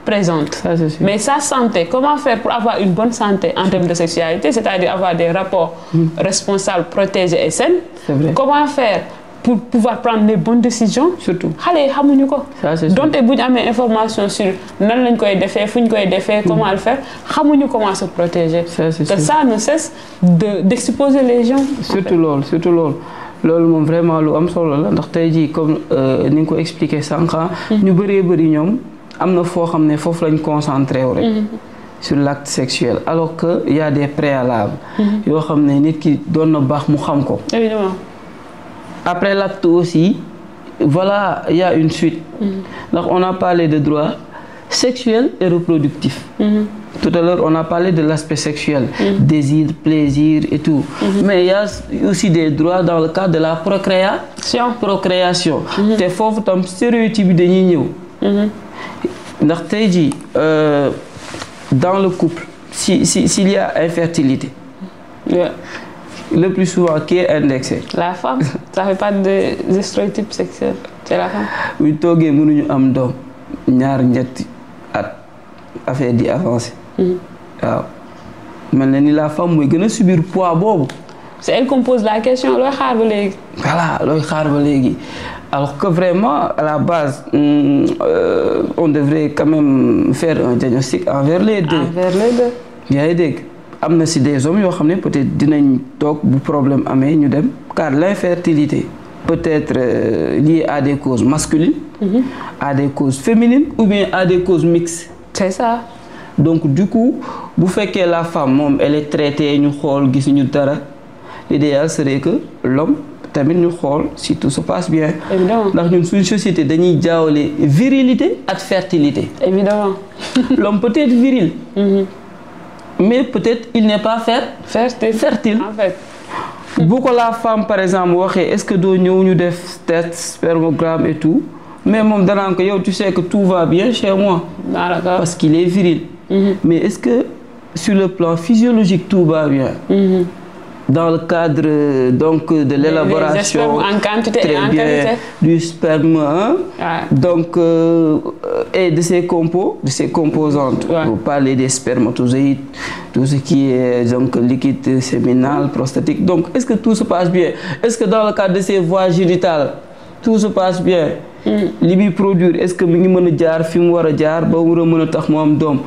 présente. Ça, c'est sûr. Mais sa santé, comment faire pour avoir une bonne santé en termes de sexualité, c'est-à-dire avoir des rapports responsables, protégés et sains. C'est vrai. Comment faire pour pouvoir prendre les bonnes décisions. Surtout. xale yi xamuñu ko. Ça, c'est sûr. donte bu ñu amee information sur nan lañ koy defee fu ñu koy defee comment le faire xamuñu comment se protéger. Ça, c'est que sûr. ça ne cesse d'exposer les gens. surtout loolu moom vraiment lu am solo la ndax tey jii comme ni nga ko expliqué sànq ñu bëri ñoom am na foo xam ne foofu lañ concentré wu rek. sur l'acte sexuel alors que y a des préalables. yoo xam ne nit ki doon na baax mu xam ko. Évidemment. Après l'acte aussi, voilà, il y a une suite. Donc on a parlé de droits sexuels et reproductifs. Tout à l'heure, on a parlé de l'aspect sexuel, désir, plaisir et tout. Mais il y a aussi des droits dans le cadre de la procréation. Te foofu tam stéréotype bi dañuy ñëw. Ndax tey jii dans le couple, s'il y a infertilité. Yeah. Le plus souvent qui est indexé. La femme, ça fait pas de stéréotype sexuel, c'est la femme. bu ñu toogee mënuñu am doom ñaar ñetti at affaire di avancer. waaw mel na ni la femme mooy gën a subir poids boobu. C'est elle qu'on pose la question looy xaar ba léegi. voilà looy xaar ba léegi alors que vraiment à la base on devrait quand même faire un diagnostic envers les deux. Envers les deux. yaa ngi dégg. am na si des hommes yoo xam ne peut-être dinañ toog bu problème amee ñu dem car l'infertilité peut être liée à des causes masculines, à des causes féminines ou bien à des causes mixtes. C'est ça. Donc du coup bu fekkee la femme moom elle est traitée ñu xool gisuñu dara l'idéal serait que l'homme tamit ñu xool si tout se passe bien. Évidemment. ndax ñun suñu société dañuy jaawale virilité ak fertilité. Évidemment. L'homme peut être viril. Mais peut-être il n'est pas fertile. En fait. bu ko la femme par exemple waxee est-ce que doo ñëw ñu def test spermogramme et tout mais moom danaan ko yow tu sais que tout va bien chez moi. D'accord. Parce qu'il est viril. Mais est-ce que sur le plan physiologique tout va bien. Dans le cadre donc de l'élaboration en quantité très et en bien qualité. du sperme donc et de ses composantes. Vous parlez des spermatozoïdes, tout ce qui est donc liquide séminal, prostatique. Donc est-ce que tout se passe bien? Est-ce que dans le cadre de ces voies génitales tout se passe bien? li muy produire est-ce que mi ngi mën a jaar fi mu war a jaar ba war a mën a tax mu am doom.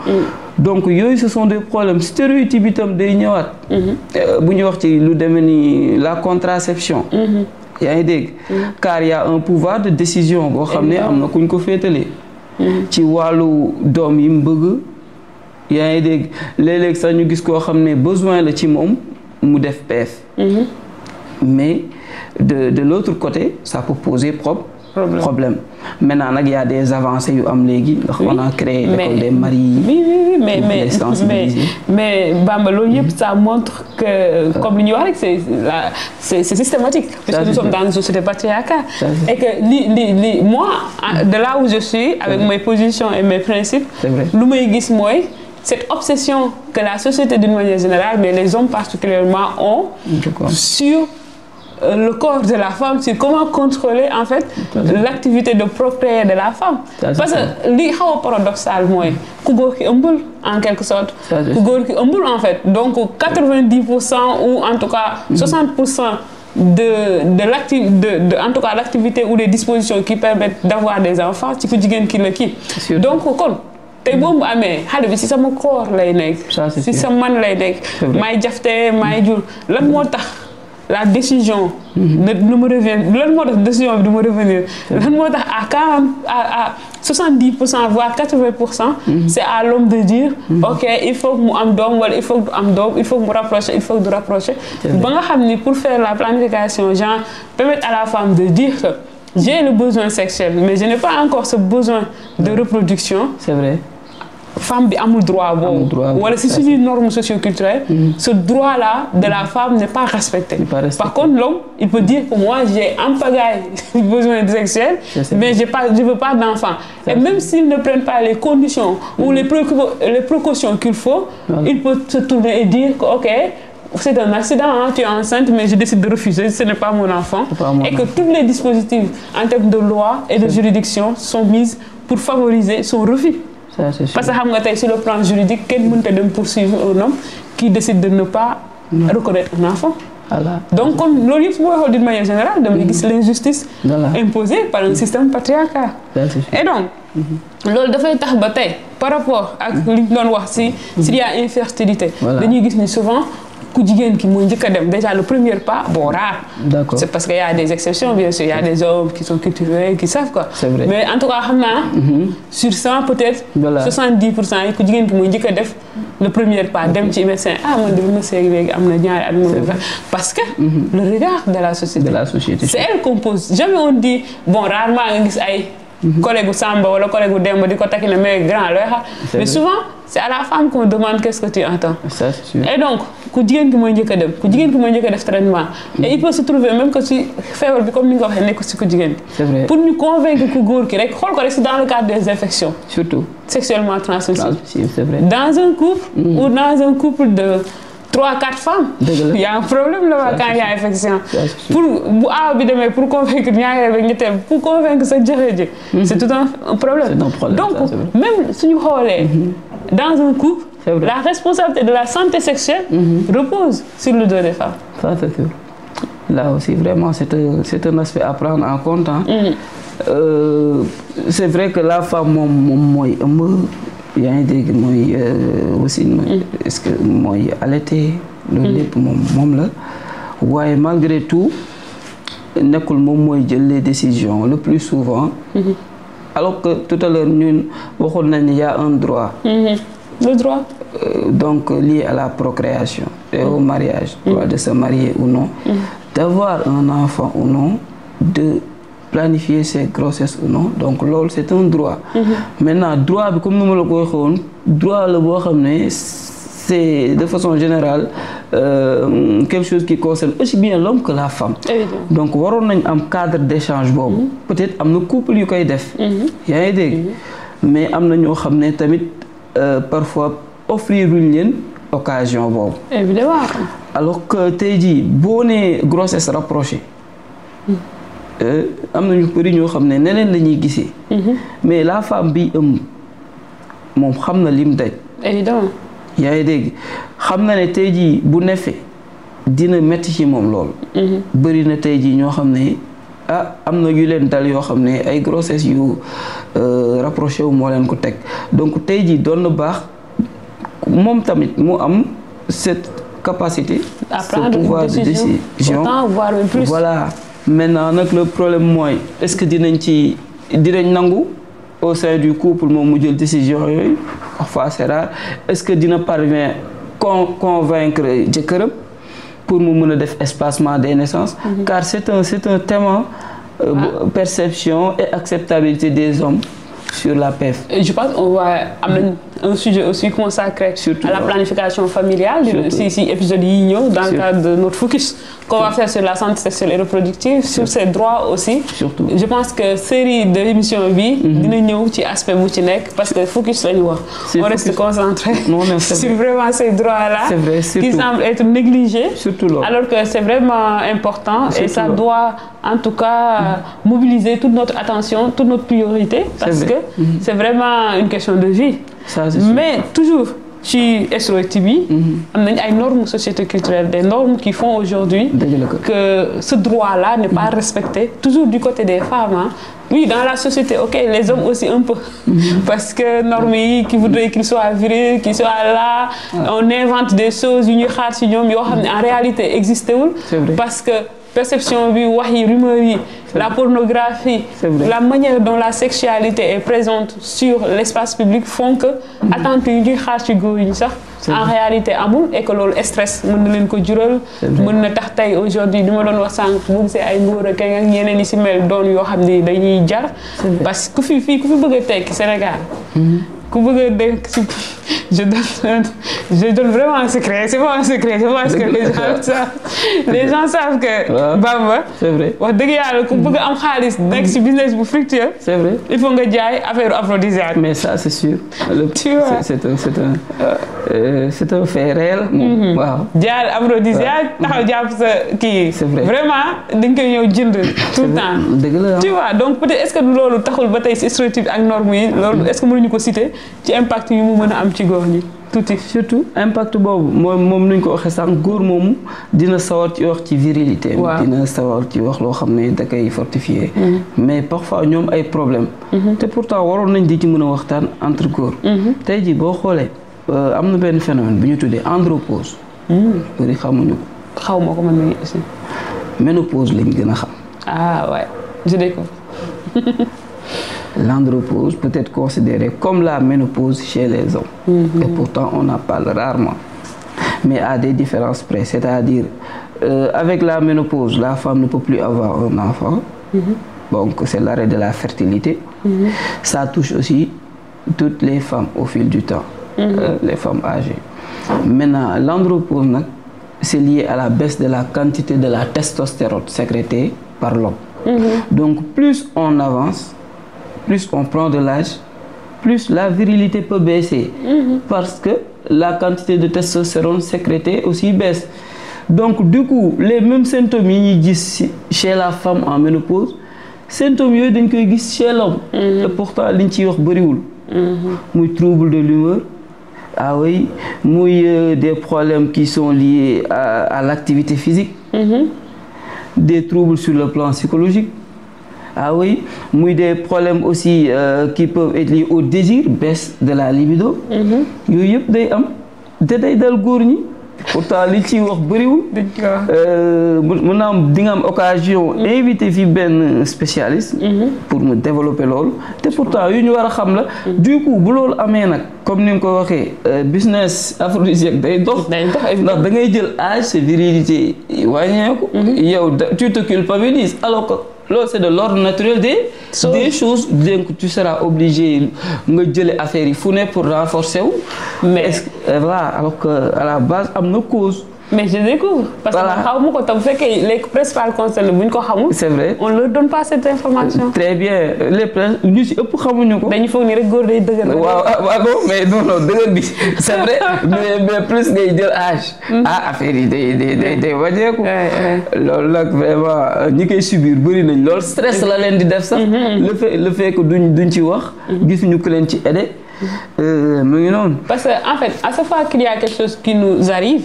donc yooyu ce sont des problèmes stéréotypes itam day ñëwaat. bu ñu wax ci lu demee ni la contraception. yaa ngi dégg. car il y a un pouvoir de décision boo xam ne am na kuñ ko féetalee. ci wàllu doom yi mu bëgg. yaa ngi dégg léeg-léeg sax ñu gis koo xam ne besoin la ci moom mu def PF. mais de l'autre côté ça peut poser problème. Maintenant nag y a des avancées yu am léegi ndax on a créé l'école des maris. Oui, mais Bamba loolu yëpp ça montre que comme li ñuy wax rek c'est systématique. Parce que nous sommes dans une société patriarcale. Et que moi de là où je suis avec mes positions et mes principes. lu may gis mooy cette obsession que la société d'une manière générale mais les hommes particulièrement ont sur le corps de la femme, c'est comment contrôler en fait l'activité de procréer de la femme. Parce que li xaw a paradoxal mooy ku góor ki ëmbul en quelque sorte. ku góor ki ëmbul en fait donc 90% ou en tout cas 60% en tout cas l'activité ou les dispositions qui permettent d'avoir des enfants ci ku jigéen ki la kii. Donc kon tey boobu amee xale bi ci sama corps lay nekk. ci sa man lay nekk. maay jafte maay jur lan moo tax. la décision ne me revient lan moo tax décision bi du ma revenir lan moo tax à 70% voire 80% c'est à l'homme de dire ok il faut que mu am doom wala il faut que du am doom il faut que mu rapprocher il faut que du rapprocher ba nga xam ni pour faire la planification genre permettre à la femme de dire que j'ai le besoin sexuel mais je n'ai pas encore ce besoin de reproduction. C'est vrai. Femme bi amul droit boobu wala si suñuy normes socio-culturelles ce droit là de la femme n'est pas respecté. Par contre l'homme il peut dire que moi j'ai en pagaille besoin sexuel mais je veux pas d'enfant et même s'ils ne prennent pas les conditions ou les précautions qu'il faut il peut se tourner et dire que ok c'est un accident, hein, tu es enceinte mais je décide de refuser, ce n'est pas mon enfant et que tous les dispositifs en termes de loi et de juridiction sont mis pour favoriser son refus. Ça, c'est sûr. Parce que xam nga tey sur le plan juridique kenn mënta dem poursuivre un homme qui décide de ne pas reconnaître un enfant. Voilà. Donc kon loolu yëpp su ma waxoon d'une manière générale damay gis l'injustice imposée par un système patriarcal. Et donc loolu dafay tax ba tey par rapport ak li ñu doon wax s'il y a infertilité dañuy gis ni souvent ku jigéen ki mooy njëkk a dem déjà le premier pas bon rare. D'accord. C'est parce qu'il y a des exceptions bien sûr il y a des hommes qui sont culturés qui savent quoi. C'est vrai. Mais en tout cas xam naa sur 100 peut-être 70% yi ku jigéen ki mooy njëkk a def le premier pas dem ci médecin man de bi ma seeg léegi am na ñaari at parce que le regard de la société c'est elle qu'on pose jamais on dit bon rarement nga gis ay collègue u Samba wala collègue u Demba di ko taquiner mais grand looy xaar mais souvent c'est à la femme qu'on demande qu'est-ce que tu entends. Ça, c'est sûr. Et donc ku jigéen ki mooy njëkk a dem ku jigéen ki mooy njëkk a def traitement et il peut se trouver même que si feebar bi comme ni nga ko waxee nekk si ku jigéen c'est vrai. pour ñu convaincre ku góor ki rek xool ko rek c'est dans le cadre des infections surtout sexuellement transmissibles. C'est vrai. Dans un couple ou dans un couple de 3-4 femmes il y a un problème là-bas quand il y a infection pour bu aaw bi demee pour convaincre ñaareel ak ñetteel pour convaincre sa jëkkër ji c'est tout un problème. Donc même suñu xoolee dans un couple la responsabilité de la santé sexuelle repose sur le dos des femmes. Ça c'est sûr. Là aussi vraiment c'est un aspect à prendre en compte. C'est vrai que la femme moom mooy ëmb yaa ngi dégg mooy aussi est-ce que mooy allaiter loolu lépp moom la waaye malgré tout nekkul moom mooy jël les décisions le plus souvent alors que tout à l'heure ñun waxoon nañ il y a un droit le droit donc lié à la procréation et au mariage droit de se marier ou non d'avoir un enfant ou non de planifier ses grossesses ou non donc loolu c'est un droit maintenant droit bi comme ni ma la ko waxoon droit la boo xam ne c'est de façon générale quelque chose qui concerne aussi bien l'homme que la femme. Évidemment. Donc waroon nañ am cadre d'échange boobu peut-être am na couple yu koy def yaa ngi dégg mais am na ñoo xam ne tamit parfois offrir luñ leen occasion boobu. Évidemment. Alors que tey jii boo nee grossesse rapprochée am na ñu bëri ñoo xam ne neneen la ñuy gisee. mais la femme bi ëmb moom xam na lim daj. Évidemment. yaa ngi dégg xam na ne tey jii bu nefee dina metti ci moom loolu. bëri na tey jii ñoo xam ne am na yu leen dal yoo xam ne ay grossesse yu rapproché wu moo leen ko teg donc tey jii doon na baax moom tamit mu am cette capacité. à ce prendre pouvoir une décision. de décision Autant, voire même plus. Voilà maintenant nag le problème mooy est-ce que dinañ nangu au sein du couple moom mu jël décision yooyu parfois c'est rare est-ce que dina parvenir convaincre jëkkëram pour mu mën a def espacement des naissances. Car c'est un thème perception et acceptabilité des hommes sur la PEF. Et je pense qu'on va amener un sujet aussi consacré Surtout, à la planification familiale, si épisode dans le cadre de notre focus qu'on va faire sur la santé sexuelle et reproductive, sur ses droits aussi. Surtout. Je pense que série d'émissions bi dina ñëw ci aspect bu ci nekk parce que focus lañu wax. On reste concentré sur vraiment ces droits-là qui semblent être négligés. Surtout là. Alors que c'est vraiment important et ça doit en tout cas mobiliser toute notre attention, toute notre priorité parce que c'est vraiment une question de vie. Ça, c'est mais toujours ci stéréotypes yi. am nañ ay normes société culturelle des normes qui font aujourd'hui que ce droit-là n'est pas respecté toujours du côté des femmes hein. Oui, dans la société, ok, les hommes aussi un peu. Parce que normes yi qui voudraient qu'ils soient virils, qu'ils soient là, on invente des choses yu ñuy xaar ci ñoom yoo xam ne en réalité existé wul. Parce que perception bi wax yi rumeur yi la pornographie la manière dont la sexualité est présente sur l'espace public font que attentes yu ñuy xaar ci góor yi sax en réalité amul et que loolu stress mën na leen ko jural mën na tax tey aujourd'hui li ma doon wax sànq bu gisee ay ngóor ak ak ñeneen yi si mel doon yoo xam ni dañuy jar parce que ku fi bëgg a tekki Sénégal ku bëgg a dégg si je donne vraiment un secret c'est pas un secret je pense que les gens savent que Bamba c'est vrai wax dëgg yàlla ku bëgg am xaalis nekk si business bu fructueux c'est vrai il faut nga jaay affaire aphrodisiaque mais ça c'est sûr tu vois c'est un fait réel moom waaw jaay aphrodisiaque taxaw jàpp sa kii c'est vrai vraiment dañ koy ñëw jënd tout le temps dëgg la tu vois donc peut-être est-ce que loolu taxul ba tey si stéréotype ak normes yi loolu est-ce que mënuñu ko citer ci impact yu mu mën a am ci góor ñi tuuti surtout impact boobu moom nuñ ko waxee sànq góor moomu dina sawar ci wax ci virilité dina sawar ci wax loo xam ne da koy fortifier mais parfois ñoom ay problème te pourtant waroon nañ di ci mën a waxtaan entre góor tey jii boo xoolee am na benn phénomène bu ñu tuddee andropause bëri xamuñu ko xaw ma ko man mii aussi ménopause lañ gën a xam ah ouais je découvre L'andropause peut être considérée comme la ménopause chez les hommes. Et pourtant, on en parle rarement. Mais à des différences près. C'est-à-dire, avec la ménopause, la femme ne peut plus avoir un enfant. Donc, c'est l'arrêt de la fertilité. Ça touche aussi toutes les femmes au fil du temps, les femmes âgées. Maintenant, l'andropause, c'est lié à la baisse de la quantité de la testostérone sécrétée par l'homme. Donc, plus on avance, plus on prend de l'âge, plus la virilité peut baisser. Parce que la quantité de testostérone sécrétée aussi baisse. Donc, du coup, les mêmes symptômes chez la femme en ménopause, symptômes chez l'homme. Et pourtant, liñ ci wax bariwul. Muy trouble de l'humeur. Ah oui, des problèmes qui sont liés à l'activité physique. Des troubles sur le plan psychologique. Ah oui, des problèmes aussi qui peuvent être liés au désir, baisse de la libido. Yooyu yëpp day am te day dal góor ñi. Pourtant li ci wax bëriwul. mën naa am di nga am occasion invité fi benn spécialiste. pour mu développer loolu. te pourtant yu ñu war a xam la. du coup bu loolu amee nag comme ni nga ko waxee business aphrodisiaque day dox. ndax da ngay jël âge sa virilité wàññeeku. yow tu te culpabilises alors que. Là, c'est de l'ordre naturel des choses. Donc, tu seras obligé de jël affaire yi fu ne pour renforcer wu. Mais voilà, alors qu'à la base, il y a une cause. Mais je découvre. Parce que les principales concernées, c'est vrai. On ne leur donne pas cette information. Très bien. Les principales, nous aussi, il faut que nous mais non, c'est vrai. Mais plus de l'âge. Ah, affaire des voyages. Là, vraiment, nous qui subir, le stress, le fait que nous ci wax, gis ñu ko leen ci aider. Parce qu'en fait, à chaque fois qu'il y a quelque chose qui nous arrive,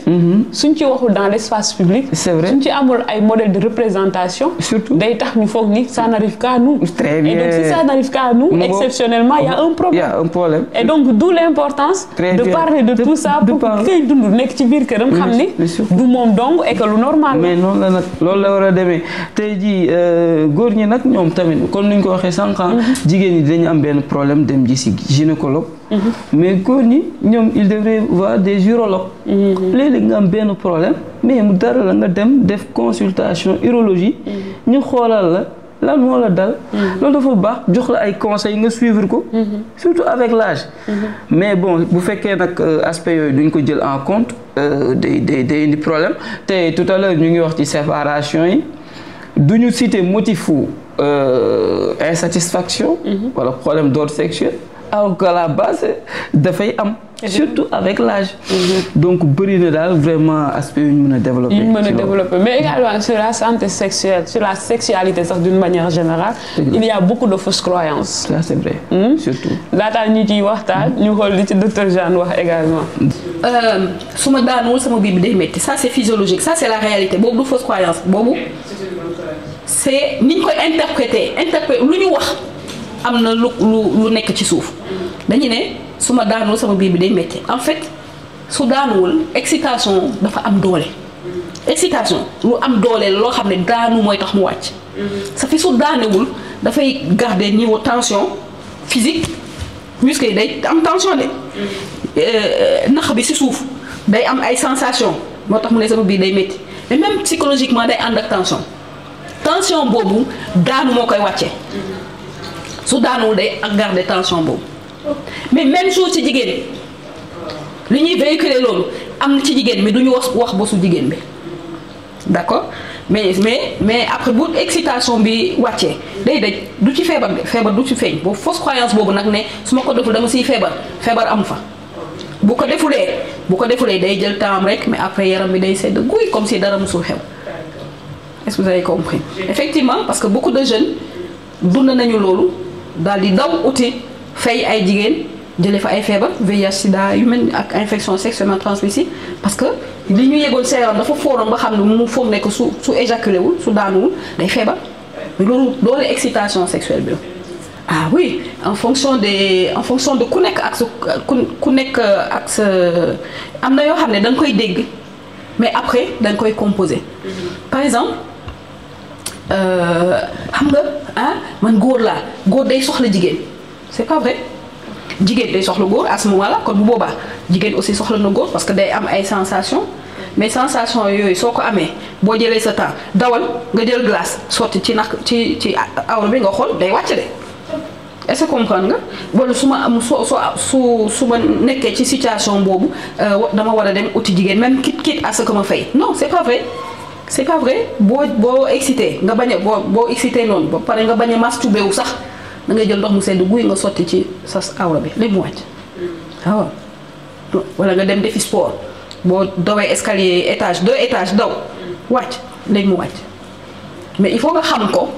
si tu es dans l'espace public, c'est vrai. Si tu as un modèle de représentation, surtout, ça n'arrive qu'à nous. Très bien. Et donc, si ça n'arrive qu'à nous, exceptionnellement, il y a un problème. Il y a un problème. Et donc, d'où l'importance de parler de tout ça pour que nous nek ci bir kërëm xamni du mom dong et que lu normal. Mais non la nak loolu la wara démé tay ji góor ñi nak ñom tamit comme niñ ko waxé sank jigéen ñi dañu am ben problème dem ji ci gynécologue. Mais góor ñi ñom il devrait voir des urologues. Léeg-léeg nga am benn problème mais mu dara la nga dem def consultation urologie ñu xoolal la lan moo la dal loolu dafa baax jox la ay conseils nga suivre ko surtout avec l'âge mais bon bu fekkee nag aspect yooyu duñ ko jël en compte day indi problème te tout à l'heure ñu ngi wax ci séparation yi duñu citer motifu insatisfaction wala problème d'ordre sexuel alors qu'à la base dafay am. surtout avec l'âge. Donc bëri na daal vraiment aspect yu ñu mën a développer. yu ñu mën a développer mais également sur la santé sexuelle sur la sexualité sax d'une manière générale. il y a beaucoup de fausses croyances. ça c'est vrai. surtout. laataa ñu ciy waxtaan ñu xool li ci docteur Jeanne wax également. su ma daanuwul sama biir bi day métti ça c'est physiologique ça c'est la réalité boobu du fausse croyance boobu. c'est ni ñu koy interpréter lu ñu wax am na lu nekk ci suuf dañu ne. su ma daanoo sama biir bi day métti en fait su daanuwul excitation dafa am doole excitation lu am doole loo xam ne daanu mooy tax mu wàcc. ça fait su daanewul dafay garder niveau tension physique muscle yi day am tension de nax bi ci suuf day am ay sensation moo tax mu ne sama biir day métti mais même psychologiquement day ànd ak tension boobu daanu moo koy wàcce su daanuwul day ak garder tension boobu. mais même chose ci jigéen li ñuy véhiculer loolu am na ci jigéen mi du ñu wax bosu jigéen bi d'accord mais après bu excitation bi wàccee day daj du ci feebar bi feebar du ci feeñ boobu fausse croyance boobu nag ne su ma ko deful dama siy feebar amu fa bu ko defulee day jël temps rek mais après yaram bi day sedd guy comme si dara musul xew est-ce que vous avez compris effectivement parce que beaucoup de jeunes dund nañu loolu daal di daw uti fay ay jigéen jëlee fa ay feebar VIH sida yu mel ak infection sexuellement transmissible parce que li ñu yëgoon sa yaram dafa fooroon ba xam ne mu foog ne que su éjaculé wul su daanuwul day feebar mais loolu excitation sexuelle bi la. ah oui en fonction de ku nekk ak sa ku nekk ak sa am na yoo xam ne da nga koy dégg mais après da nga koy composer par exemple xam nga man góor day soxla jigéen. c'est pas vrai jigéen day soxla góor à ce moment-là kon bu boobaa jigéen aussi soxla na góor parce que day am ay sensations mais sensations yooyu soo ko amee boo jëlee sa temps dawal nga jël glace sotti ci awra bi nga xool day wàcc de est-ce que comprendre nga wala su ma am su ma nekkee ci situation boobu dama war a dem uti jigéen même quitte à ce que ma fay non c'est pas vrai boo excité nga bañ a boo excité noonu ba pare nga bañ a masturbé wu sax. da ngay jël ndox mu sedd guy nga sotti ci sa awra bi léegi mu wàcc waaw wala nga dem defi sport boo dawee escalier étage 2 étages daw wàcc léegi mu wàcc mais il faut nga xam ko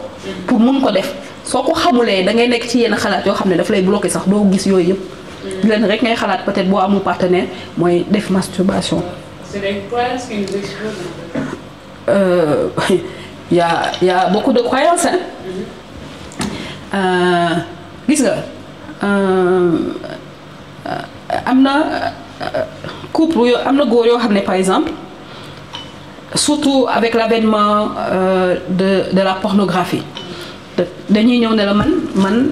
pour mun ko def soo ko xamulee da ngay nekk ci yenn xalaat yoo xam ne daf lay bloqué sax doo gis yooyu yëpp leen rek ngay xalaat peut-être boo amul partenaire mooy def masturbation. C'est des croyances qui nous explosent. Il y a beaucoup de croyances hein. Gis nga am na couple yoo am na góor yoo xam ne par exemple surtout avec l'avènement de la pornographie dañuy ñëw ne la man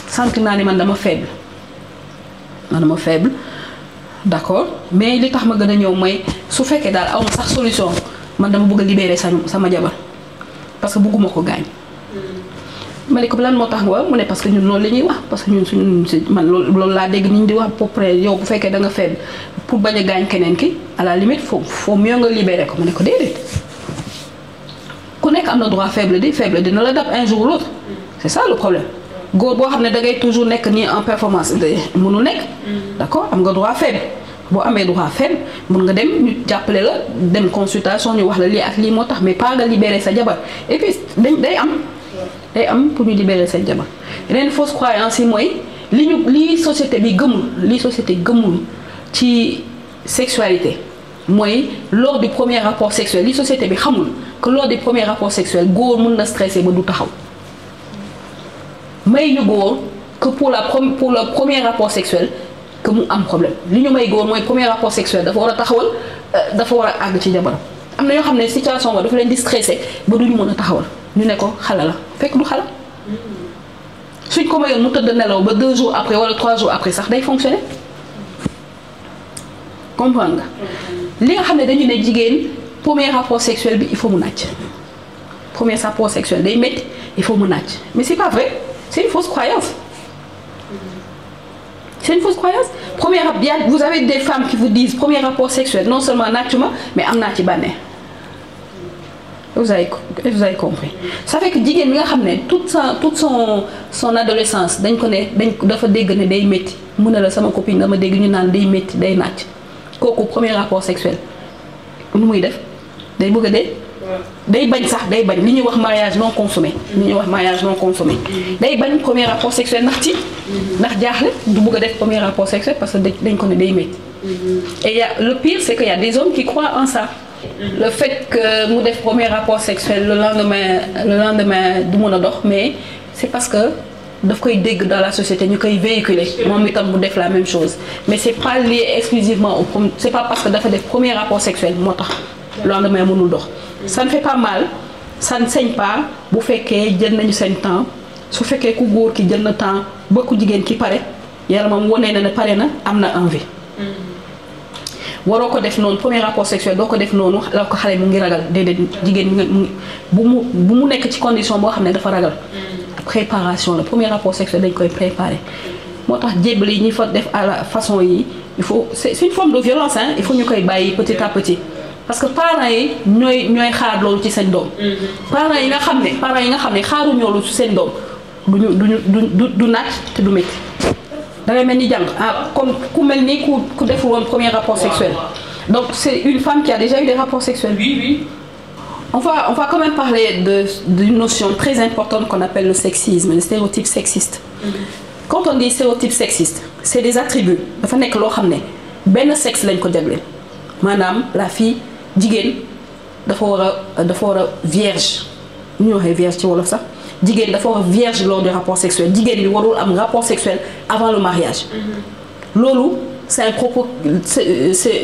sant naa ni man dama faible d'accord mais li tax ma gën a ñëw mooy su fekkee daal aw ma sax solution man dama bëgg a libérer sama jabar parce que bëgguma ko gaañ. ma ne ko lan moo tax nga mu ne parce que ñun loolu la ñuy wax parce que ñun man loolu laa dégg ni ñu di wax pour près yow bu fekkee da nga faible pour bañ a gaañ keneen ki à la limite faut mieux nga libérer ko ma ne ko déedéet ku nekk am na droit faible dina la dab un jour ou l'autre c'est ça le problème góor boo xam ne da ngay toujours nekk nii en performance mënul nekk d'accord am nga droit faible boo amee droit faible mun nga dem ñu jàppale la dem consultation ñu wax la lii ak lii moo tax mais pas nga libérer sa jabar et puis day am pour ñu libérer seen jabar yeneen fausse croyance yi mooy li société gëmul ci sexualité mooy lors du premier rapport sexuel li société bi xamul que lors du premier rapport sexuel góor mën na stressé ba du taxaw may ñu góor que pour le premier rapport sexuel que mu am problème li ñu may góor mooy premier rapport sexuel dafa war a taxawal dafa war a àgg ci jabaram am na ñoo xam ne situation ba dafa leen di stressé ba duñu mën a taxawal ñu ne ko xala la fekk du xala suñ ko mayoon mu tëdd nelaw ba 2 jours après wala 3 jours après sax day fonctionner comprendre nga li nga xam ne dañu ne jigéen premier rapport sexuel bi il faut mu nàcc premier rapport sexuel day métti il faut mu nàcc mais c'est pas vrai c'est une fausse croyance vous avez des femmes qui vous disent premier rapport sexuel non seulement nàccu ma mais am naa ci bànneex vous avez compris ça fait que jigéen bi nga xam ne toute son adolescence dañ ko ne dafa dégg ne day métti mu ne la sama copine dama dégg ñu naan day métti day nàcc kooku premier rapport sexuel nu muy def day bëgg a dee day bañ sax day bañ li ñuy wax mariage non consommé day bañ premier rapport sexuel ndax ci ndax jaaxle du bëgg a def premier rapport sexuel parce que dañ ko ne day métti et le pire c'est qu'il y a des hommes qui croient en ça le fait que mu def premier rapport sexuel le lendemain du mën a dox mais c'est parce que daf koy dégg dans la société ñu koy véhiculer moom itam mu def la même chose mais c'est pas lié exclusivement c'est pas parce que dafa def premier rapport sexuel moo tax le lendemain mënul dox ça ne fait pas mal ça ne saigne pas bu fekkee jël nañu seen temps su fekkee ku góor ki jël na temps ba ku jigéen ki pare yaramam wane na ne pare na am na envie waroo ko def noonu premier rapport sexuel doo ko def noonu alors que xale mu ngi ragal déedéet jigéen bu mu nekk ci condition boo xam ne dafa ragal préparation le premier rapport sexuel dañ koy préparer moo tax jébbal yi ñuy fa def à la façon yi il faut c'est une forme de violence hein il faut ñu koy bàyyi petit à petit parce que parents yi ñooy xaar loolu ci seen doom parents yi nga xam ne xaaruñu loolu ci seen doom du naaj te du métti da ngay mel ni jàng comme ku mel ni ku deful woon premier rapport sexuel donc c'est une femme qui a déjà eu des rapports sexuels. Oui. On va quand même parler d'une notion très importante qu'on appelle le sexisme, le stéréotype sexiste. Quand on dit stéréotype sexiste, c'est des attributs dafa nekk loo xam ne benn sexe lañ ko jagleel maanaam la fille jigéen dafa war a vierge ñu waxee vierge ci wolof sax jigéen dafa war a vierge lors du rapport sexuel jigéen bi warul am rapport sexuel avant le mariage. loolu c'est un propos c'est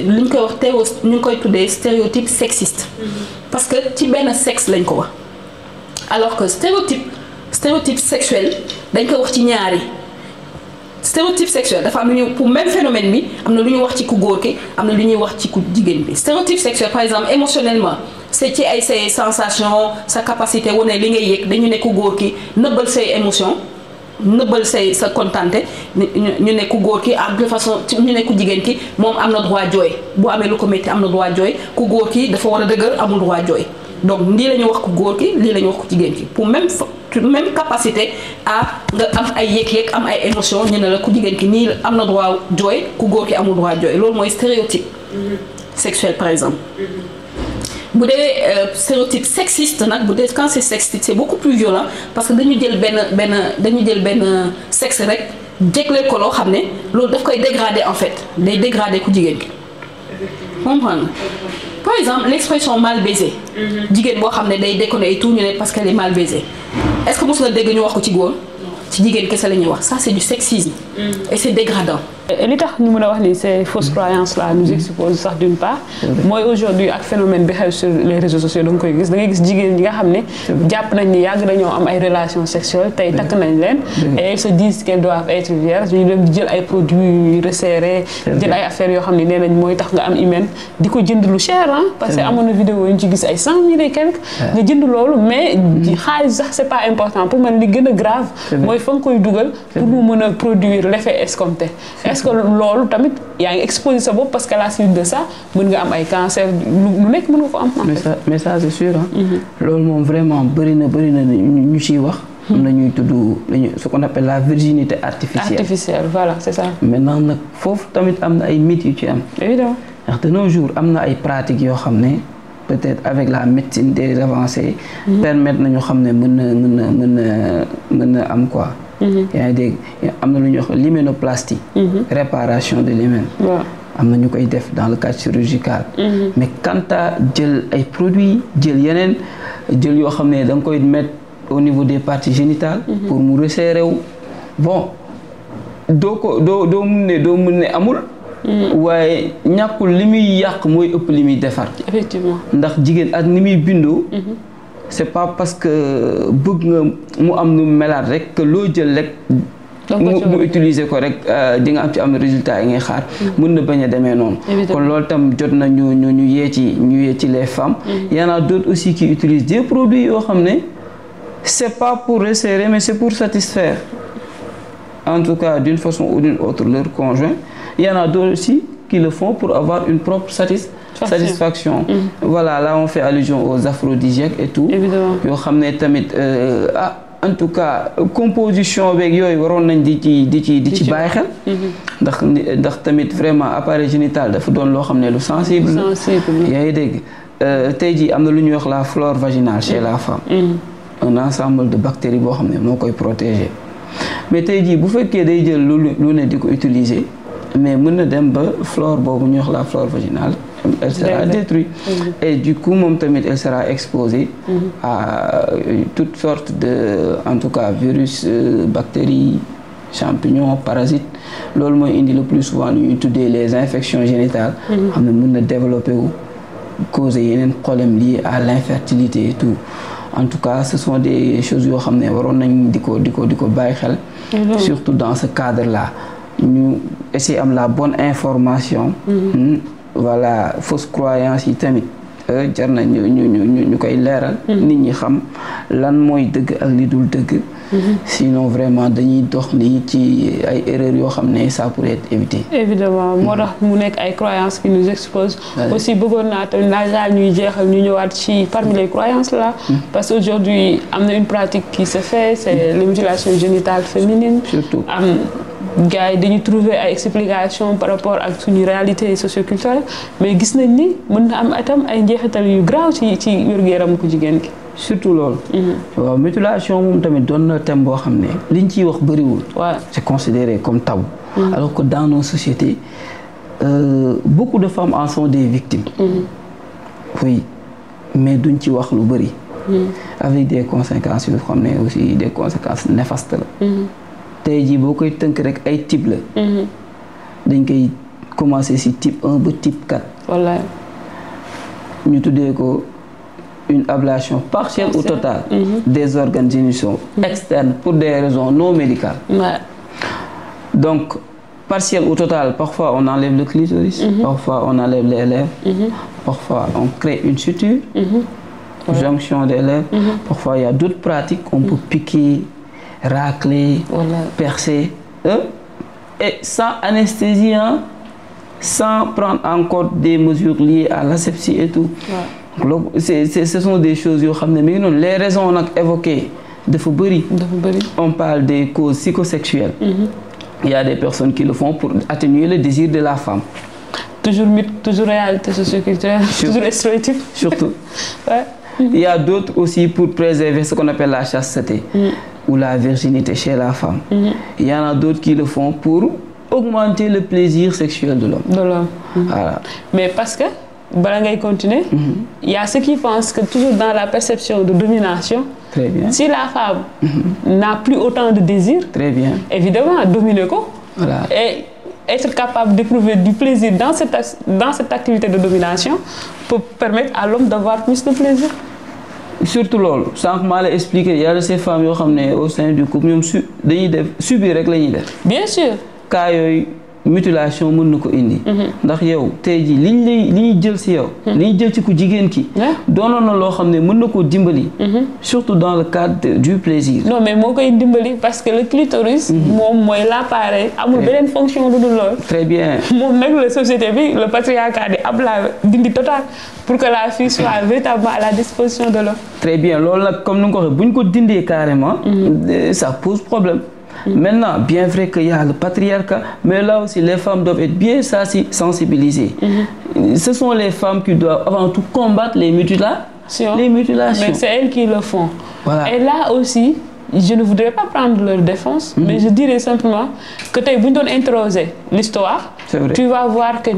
li ñu koy wax ñu ngi koy tuddee stéréotype sexiste. parce que ci benn sexe lañ ko wax alors que stéréotype sexuel dañ ko wax ci ñaari stéréotype sexuel dafa am lu ñu pour même phénomène bi am na lu ñuy wax ci ku góor ki am na lu ñuy wax ci ku jigéen bi stéréotype sexuel par exemple émotionnellement c'est ci ay say sensations sa capacité wane li ngay yëg dañu ne ku góor ki nëbbal say émotions nëbbal sa kontante ñu ne ku góor ki de façon ñu ne ku jigéen ki moom am na droit jooy bu amee lu ko métti am na droit jooy ku góor ki dafa war a dëgër amul droit jooy donc lii la ñu wax ku góor ki lii la ñu wax ku jigéen ki pour même capacité à nga am ay yëg-yëg am ay émotions ñu ne la ku jigéen ki nii am na droit jooy ku góor ki amul droit jooy loolu mooy stéréotype sexuel par exemple. bu dee stéréotype sexiste nag bu dee quand c'est sexiste c'est beaucoup plus violent parce que dañu jël benn sexe rek jégleel ko loo xam ne loolu daf koy dégrader en fait day dégrader ku jigéen ki comprendre par exemple l'expression mal baisée jigéen boo xam ne day déconner et tout ñu ne parce qu'elle est mal baisée est-ce que mos nga dégg ñu wax ko ci góor ci jigéen kese la ñuy wax ça c'est du sexisme et c'est dégradant. li tax ñu mën a wax ni c'est fausse croyance là nous expose sax d'une part mooy aujourd'hui ak phénomène bi xew sur les réseaux sociaux da nga koy gis da ngay gis jigéen ñi nga xam ne jàpp nañ ni yàgg nañoo am ay relations sexuelles tey takk nañ leen et elles se disent qu'elles doivent être vierges ñu dem di jël ay produits resserrés jël ay affaires yoo xam ne nee nañ mooy tax nga am hymen di ko jënd lu cher ah parce que amoon na vidéo yu ñu ci gis ay 100 000 et quelque nga jënd loolu mais xaalis sax c'est pas important pour man li gën a grave mooy fa nga koy dugal pour mu mën a produire l'effet escompté. Est-ce que loolu tamit yaa ngi exposé sa bopp parce que à la suite de ça mën nga am ay cancer lu nekk mën nga ko am. mais ça c'est sûr loolu moom vraiment bëri na ñu ciy wax. am na ñuy tudd ce qu'on appelle la virginité artificielle. artificielle voilà c'est ça. maintenant nag foofu tamit am na ay mythes yu ci am. évidemment ndax de nos jours am na ay pratiques yoo xam ne peut-être avec la médecine des avancées. permettre nañu xam ne mën na am quoi. yaa ngi dégg am na lu ñuy wax l'hyménoplastie. réparation de l'hymen. am na ñu koy def dans le cadre chirurgical. mais quant à jël ay produits jël yeneen jël yoo xam ne da nga koy mettre au niveau des parties génitales. pour mu resserrer wu bon doo mun ne amul. waaye ñàkkul li muy yàq mooy ëpp li muy defar. effectivement ndax jigéen ak ni muy bindoo. c'est pas parce que bëgg nga mu am nu melaat rek que loo jël rek mu utiliser ko rek di nga am ci am résultat yi ngay xaar mën na bañ a demee noonu kon loolu tam jot na ñu yee ci les femmes il y en a d'autres aussi qui utilisent des produits yoo xam ne c'est pas pour resserrer mais c'est pour satisfaire en tout cas d'une façon ou d'une autre leur conjoint il y en a d'autres aussi qui le font pour avoir une propre satisfaction. Voilà, là on fait allusion aux aphrodisiaques et tout. Évidemment. yoo xam ne tamit en tout cas composition beeg yooyu waroon nañ di ci bàyyi xel. ndax tamit vraiment appareil génital dafa doon loo xam ne lu sensible. yaa ngi dégg tey jii am na lu ñuy wax la flore vaginale chez la femme. un ensemble de bactéries boo xam ne moo koy protéger mais tey jii bu fekkee day jël lu ne di ko utiliser mais mën na dem ba flore boobu ñuy wax la flore vaginale. Elle sera détruite. Et du coup, moom tamit elle sera exposée à toutes sortes de, en tout cas, virus, bactéries, champignons, parasites. Loolu mooy indi le plus souvent lu ñuy tuddee les infections génitales. xam ne mën na développer wu causer yeneen problèmes liés à l'infertilité et tout. En tout cas, ce sont des choses yoo xam ne waroon nañ di ko bàyyi xel. Surtout dans ce cadre-là. Ñu essayer am la bonne information. Voilà, fausse croyance yi tamit jar na ñu koy leeral. nit ñi xam lan mooy dëgg ak li dul dëgg. Sinon vraiment dañuy dox nii ci ay erreurs yoo xam ne ça pourrait être évité. Évidemment moo tax mu nekk ay croyances qui nous exposent. Aussi bëggoon naa tamit laaj ñuy jeexal ñu ñëwaat ci parmi les croyances là. Parce qu'aujourd'hui am na une pratique qui se fait c'est les mutilations génitales féminines. Surtout gars yi dañuy trouver ay explications par rapport ak suñu réalité socioculturelle mais gis nañ ni mën na am itam ay njeexital yu grave ci wér-gu-yaram ku jigéen ki. surtout loolu. waaw mutilation moom tamit doon na thème boo xam ne liñ ciy wax bëriwul. waaw c'est considéré comme tabou. Alors que dans nos sociétés beaucoup de femmes en sont des victimes. Oui mais duñ ci wax lu bëri. Avec des conséquences yoo xam ne aussi des conséquences néfastes la. tey jii boo koy tënk rek ay type la. dañ koy commencer ci type 1 ba type 4. wallaay. ñu tuddee ko une ablation partielle ou totale. des organes génitaux externes pour des raisons non médicales. Donc partielle ou totale, parfois on enlève le clitoris, parfois on enlève les lèvres, parfois on crée une suture, jonction des lèvres. Parfois il y a d'autres pratiques, on peut piquer, racler, percer, et sans anesthésie, sans prendre en compte des mesures liées à l'asepsie et tout. Donc, ce sont des choses yoo xam ne mi ngi noonu les raisons nag évoquées dafa bëri. On parle des causes psychosexuelles. Il y a des personnes qui le font pour atténuer le désir de la femme. Toujours mythe, toujours réalité socioculturelle, toujours stéréotype. Surtout. Il y a d'autres aussi pour préserver ce qu'on appelle la chasteté ou la virginité chez la femme. Il y en a d'autres qui le font pour augmenter le plaisir sexuel de l'homme. Voilà. Mais parce que, bala ngay continuer, il y a ceux qui pensent que toujours dans la perception de domination, très bien. Si la femme n'a plus autant de désir, très bien. Évidemment, dominer quoi. Voilà. Et être capable d'éprouver du plaisir dans cette activité de domination peut permettre à l'homme d'avoir plus de plaisir. Surtout loolu sànq maa la expliqué y a ces femmes yoo xam ne au sein du couple ñoom dañuy def subir rek la ñuy def. Bien sûr. Cas yooyu mutilation mën na ko indi. ndax yow tey jii li ñuy jël ci yow. li ñuy jël ci ku jigéen ki. doonoon na loo xam ne mën na koo dimbali. surtout dans le cadre du plaisir. Non mais moo koy dimbali parce que le clitoris. moom mooy l'appareil amul beneen fonction lu dul lool. Très bien. moom nag la société bi le patriarcat di dindi total pour que la fille soit véritablement à la disposition de l'homme. Très bien loolu nag comme ni nga ko waxee bu ñu ko dindee carrément. ça pose problème. Maintenant, bien vrai qu'il y a le patriarcat, mais là aussi les femmes doivent être bien sensibilisées. Ce sont les femmes qui doivent avant tout combattre les mutilations. Mais c'est elles qui le font. Voilà. Et là aussi, je ne voudrais pas prendre leur défense, mais je dirais simplement que tu as interroger l'histoire, tu vas voir que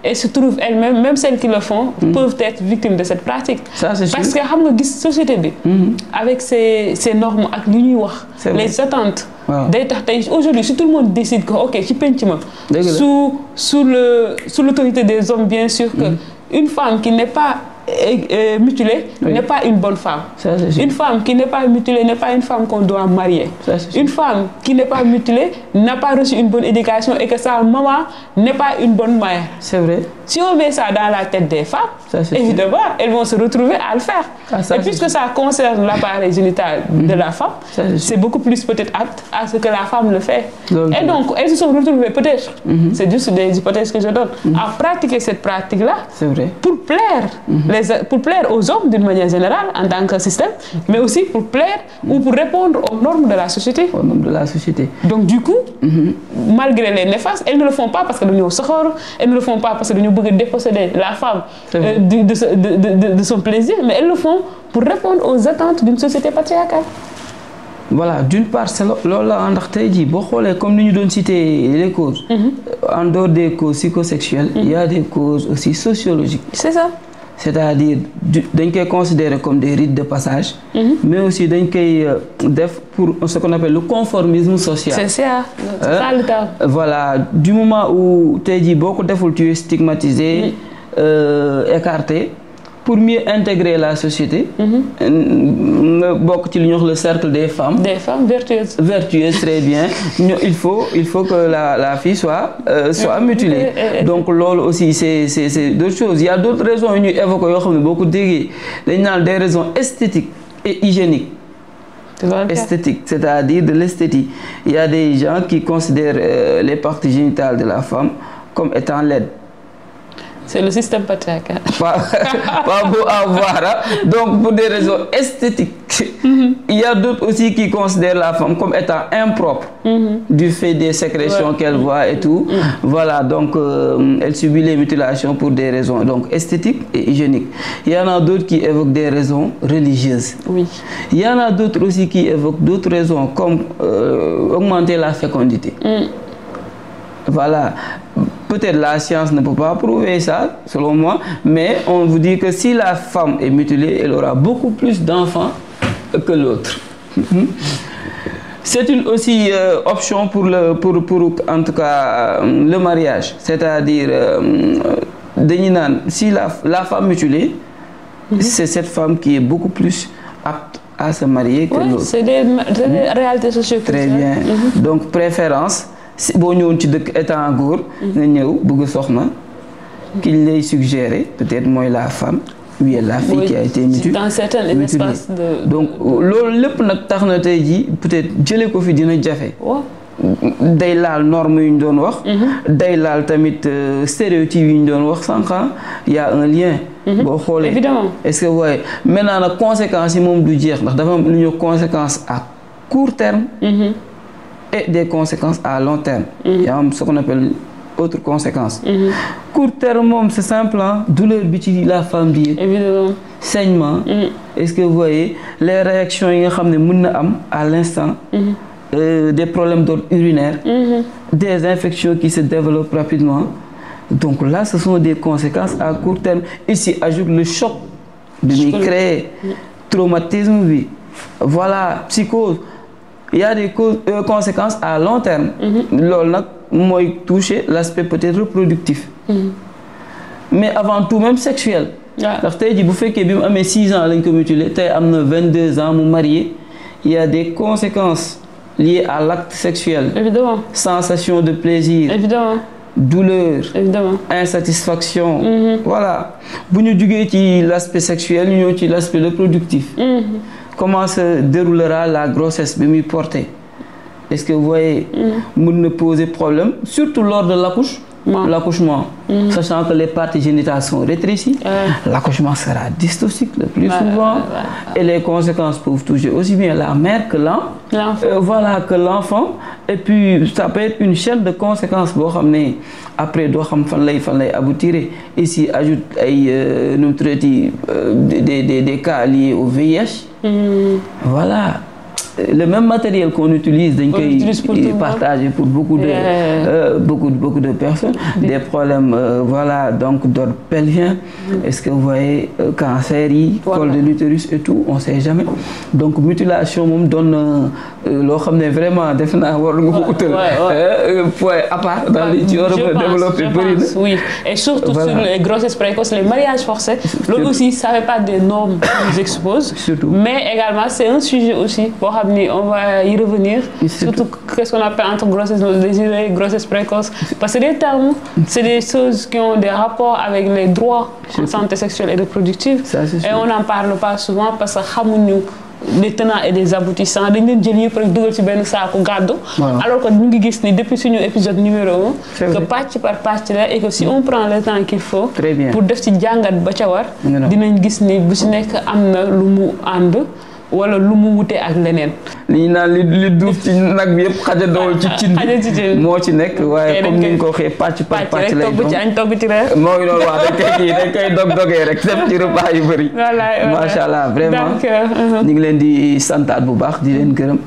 et se trouvent elles-mêmes, même celles qui le font, peuvent être victimes de cette pratique. Ça, c'est parce sûr. que la société, avec ses normes, les attentes, aujourd'hui, si tout le monde décide que, ok, tu peins, sous l'autorité des hommes, bien sûr, que une femme qui n'est pas est mutilée n'est pas une bonne femme. Une femme qui n'est pas mutilée n'est pas une femme qu'on doit marier. Une femme qui n'est pas mutilée n'a pas reçu une bonne éducation et que sa maman n'est pas une bonne mère. C'est vrai. Si on met ça dans la tête des femmes, évidemment, elles vont se retrouver à le faire. Et puisque ça concerne l'appareil génital de la femme, c'est beaucoup plus peut-être apte à ce que la femme le fait. Et donc, elles se sont retrouvées peut-être, c'est juste des hypothèses que je donne, à pratiquer cette pratique-là pour plaire aux hommes d'une manière générale en tant que système, mais aussi pour plaire ou pour répondre aux normes de la société. Aux normes de la société. Donc du coup, malgré les néfastes, elles ne le font pas parce que nous sommes elles ne le font pas parce que nous voulons déposséder la femme de son plaisir, mais elles le font pour répondre aux attentes d'une société patriarcale. Voilà, d'une part, c'est là, comme nous avons cité les causes, en dehors des causes psychosexuelles, il y a des causes aussi sociologiques. C'est ça. C'est-à-dire, nous les considérer comme des rites de passage, mais aussi nous pour ce qu'on appelle le conformisme social. C'est ça, ça le cas. Voilà, du moment où tu dis beaucoup de tu es stigmatisé, écarté, pour mieux intégrer la société, le cercle des femmes. Des femmes vertueuses. Vertueuses, très bien. Il faut que la fille soit mutilée. Donc, là aussi, c'est d'autres choses. Il y a d'autres raisons. Nous évoquons beaucoup des raisons esthétiques et hygiéniques. Esthétique, c'est-à-dire de l'esthétique. Il y a des gens qui considèrent les parties génitales de la femme comme étant laides. C'est le système patriarcal. Pas beau à voir. Hein? Donc, pour des raisons esthétiques, il y a d'autres aussi qui considèrent la femme comme étant impropre du fait des sécrétions qu'elle voit et tout. Voilà, donc elle subit les mutilations pour des raisons donc, esthétiques et hygiéniques. Il y en a d'autres qui évoquent des raisons religieuses. Oui. Il y en a d'autres aussi qui évoquent d'autres raisons comme augmenter la fécondité. Voilà. Peut-être la science ne peut pas prouver ça, selon moi, mais on vous dit que si la femme est mutilée, elle aura beaucoup plus d'enfants que l'autre. C'est une aussi option pour en tout cas, le mariage. C'est-à-dire, si la femme mutilée, c'est cette femme qui est beaucoup plus apte à se marier que l'autre. C'est des réalités socioculturelles. Très bien. Donc, préférence. Si vous êtes un gour, qu'il l'ait suggéré, peut-être moi la femme, oui, la fille qui a été mutilée. Dans certains espaces de... Donc, peut-être je l'ai confié dans le Jafé. Day laal norme yu ñu doon wax day laal tamit stéréotype yu ñu doon wax sànq il y a un lien boo xoolee évidemment est-ce que ouais maintenant nag conséquences yi moom du jeex ndax dafa am lu ñu conséquences à court terme et des conséquences à long terme. Il y a ce qu'on appelle autres conséquences. Court terme, c'est simple, hein? Douleur de la femme, évidemment. Saignement. Est-ce que vous voyez les réactions à l'instant, des problèmes d'ordre urinaire, des infections qui se développent rapidement. Donc là, ce sont des conséquences à court terme. Ici, ajoute le choc de créer traumatisme, voilà, psychose. Il y a des conséquences à long terme. Moi, toucher l'aspect peut-être reproductif. Mais avant tout, même sexuel. Alors, tu dis, vous faites que vous avez 6 ans, tu as 22 ans, vous marié, il y a des conséquences liées à l'acte sexuel. Évidemment. Sensation de plaisir. Évidemment. Douleur. Évidemment. Insatisfaction. Voilà. Vous nous dites l'aspect sexuel, nous avons l'aspect reproductif. Comment se déroulera la grossesse de mi portée? Est-ce que vous voyez, nous ne poser problème, surtout lors de l'accouchement, sachant que les parties génitales sont rétrécies, l'accouchement sera dystocique le plus souvent, et les conséquences peuvent toucher aussi bien la mère que l'enfant, et puis ça peut être une chaîne de conséquences. Après, aboutir. Ici, ajoute des cas liés au VIH. Voilà. le même matériel qu'on utilise dañ koy partager pour beaucoup de personnes. Des problèmes voilà donc d'ordre pelvien. Est-ce que vous voyez cancer yi, col de l'utérus et tout, on sait jamais. Donc mutilation moom doon loo xam ne vraiment def naa war nga ko utal point à part dans les ci war a développer bëri na. Oui, et surtout sur les grossesses précoces, les mariages forcés. Loolu aussi ça fait pas des normes qui nous exposent. Surtout. Mais également c'est un sujet aussi boo xam ni on va y revenir. Surtout qu'est-ce qu'on appelle entre grossesse non désirée, grossesse précoce. Parce que des termes, c'est des choses qui ont des rapports avec les droits en santé sexuelle et reproductive. Ça, et on n'en parle pas souvent parce que xamuñu les tenants et les aboutissants dañ leen jël yëpp rek dugal ci benn saako gàddu. Alors que ñu ngi gis ni depuis suñu épisode numéro 1 que pàcc par pàcc la et que si on prend le temps qu'il faut pour def ci jàngat ba ca war dinañ gis ni bu ci nekk am na lu mu ànd wala lu mu wute ak leneen. li ñu naan li duuf ci nag bi yëpp xajandool ci cin bi moo ci nekk waaye comme ni nga ko waxee pàcc par pàcc lay doon ci añ togg ci reer. moo ngi doon wax dañ koy dog-dogee rek def ci repas yu bëri. macha allah vraiment ñu ngi leen di santaat bu baax di leen gërëm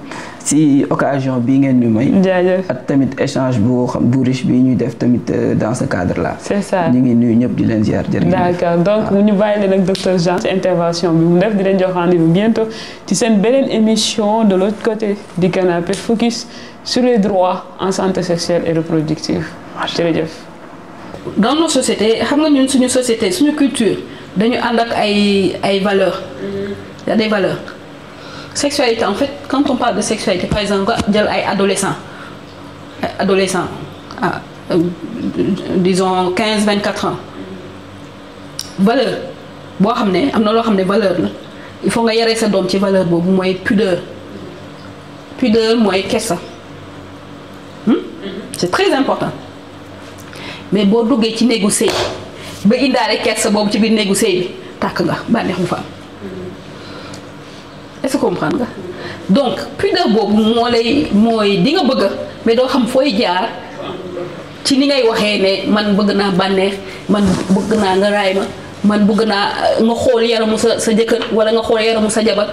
si occasion bi ngeen ñu may. jaajëf ak tamit échange bu riche bi ñuy def tamit dans ce cadre là. c'est ça ñu ngi nuyu ñëpp di leen ziar jërëjëf. d'accord donc ñu bàyyi leen ak docteur Jean ci intervention bi mu def di leen jox rendez-vous bientôt ci seen beneen émission de l'autre côté du canapé focus sur les droits en santé sexuelle et reproductive. jërëjëf. dans nos sociétés xam nga ñun suñu société suñu culture dañu ànd ak ay valeurs. Il y a des valeurs. Sexualité, en fait, quand on parle de sexualité, par exemple, adolescents, disons 15-24 ans, valeur, valeur, il faut que tu aies cette valeur, pudeur. Pudeur, qu'est-ce c'est très important. Mais si tu négocier, si tu négocier, est-ce que vous comprenez? Donc pudeur boobu moo lay di nga bëgg mais doo xam fooy jaar ci ni ngay waxee ne man bëgg naa bànneex man bëgg naa nga raay ma man bëgg naa nga xool yaramu sa jëkkër wala nga xool yaramu sa jabar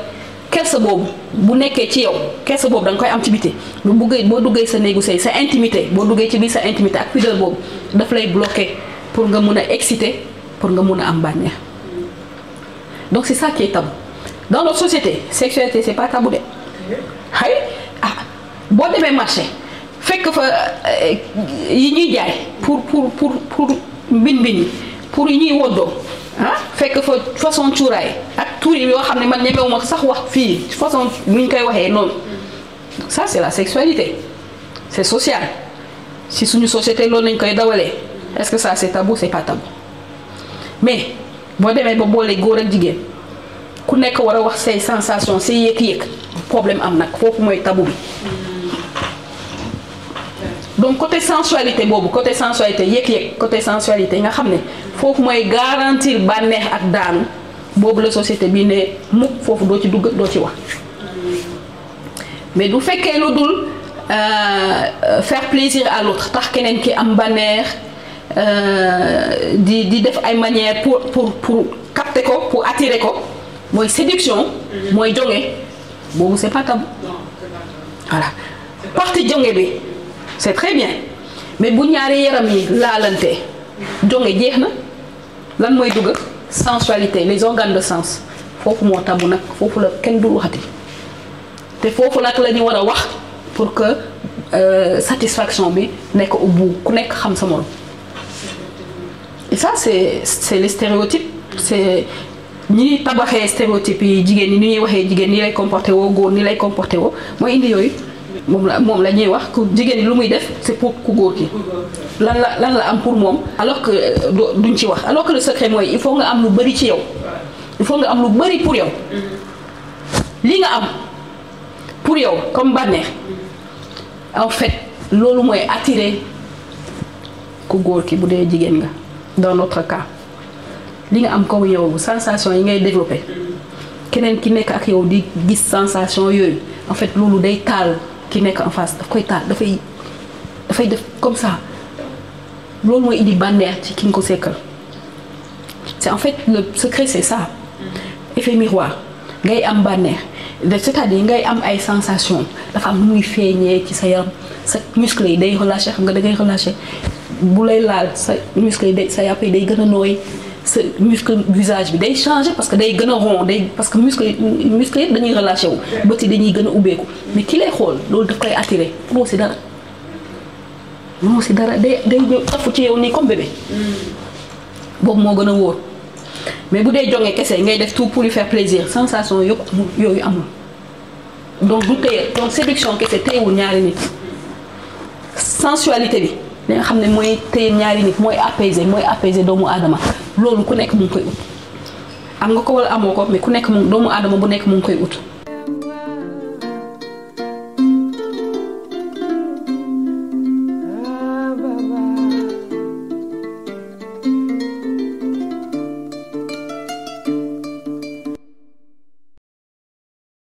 kersa boobu bu nekkee ci yow kersa boobu da nga koy am ci biti lu bëggee boo duggee sa néegu sëy sa intimité boo duggee ci biir sa intimité ak pudeur boobu daf lay bloquer pour nga mun a exciter pour nga mun a am bànneex donc c'est ça qui est tabou. Dans notre société, sexualité, c'est pas tabou. Bon demain marché, fait que y pour bin pour y wodo, fait que façon chouray, ak tout yi yo xamné man ñëmewuma sax wax fi façon ñu koy waxé non. Ça c'est la sexualité. C'est social. Si suñu société loolu lañ koy dawalé, est-ce que ça c'est tabou? C'est pas tabou. Mais bo démé ba bolé goor ak jigéen ku nekk war a wax say sensation say yëg-yëg problème am nag foofu mooy tabou bi donc côté sensualité boobu côté sensualité yëg-yëg côté sensualité nga xam ne foofu mooy garantir bànneex ak daanu boobu la société bi ne mukk foofu doo ci dugg doo ci wax mais du fekkee lu dul faire plaisir à l'autre tax keneen ki am bànneex di def ay manières pour capter ko pour attirer ko mooy séduction mooy jonge boobu c'est pas tabou voilà partie jonge bi c'est très bien mais bu ñaari yaram yi laalante jonge jeex na lan mooy dugg sensualité les organes de sens foofu moo tabou nag foofu la kenn du waxati te foofu nag la ñu war a wax pour que satisfaction bi nekk au bout ku nekk xam sa morom et ça c'est les stéréotypes c'est ñi tabaxee stéréotypes yi jigéen ñi ni ñuy waxee jigéen ni lay comporté woo góor ni lay comporté woo mooy indi yooyu moom la ñuy wax ku jigéen ñi lu muy def c'est pour ku góor ki lan la am pour moom alors que duñ ci wax alors que le secret mooy il faut nga am lu bari ci yow il faut nga am lu bari pour yow li nga am pour yow comme bànneex en fait loolu mooy attirer ku góor ki bu dee jigéen nga dans notre cas li nga am comme yow sensation yi ngay développer keneen ki nekk ak yow di gis sensation yooyu en fait loolu day taal ki nekk en face daf koy taal dafay def comme ça loolu mooy indi bànneex ci ki nga ko sekkal c'est en fait le secret c'est ça effet miroir ngay am bànneex c'est-à-dire ngay am ay sensations dafa am lu muy feeñee ci sa yaram sa muscle yi day relâché xam nga da ngay relâché bu lay laal sa muscle yi day sa yàpp yi day gën a nooy sa muscle visage bi day changé parce que day gën a rond parce que muscle yi dañuy relâché wu bët yi dañuy gën a ubbeeku mais ki lay xool loolu daf koy attiré mënoo si dara day ñëw tafu ci yow nii comme bébé boobu moo gën a wóor mais bu dee jonge kese ngay def tout pour lui faire plaisir sensation yooyu amul donc du téye donc séduction kese téyewul ñaari nit sensualité bi li nga xam ne mooy téye ñaari nit mooy apaiser doomu aadama loolu ku nekk mu ngi koy ut am nga ko wala amoo ko mais ku nekk doomu aadama bu nekk mu ngi koy ut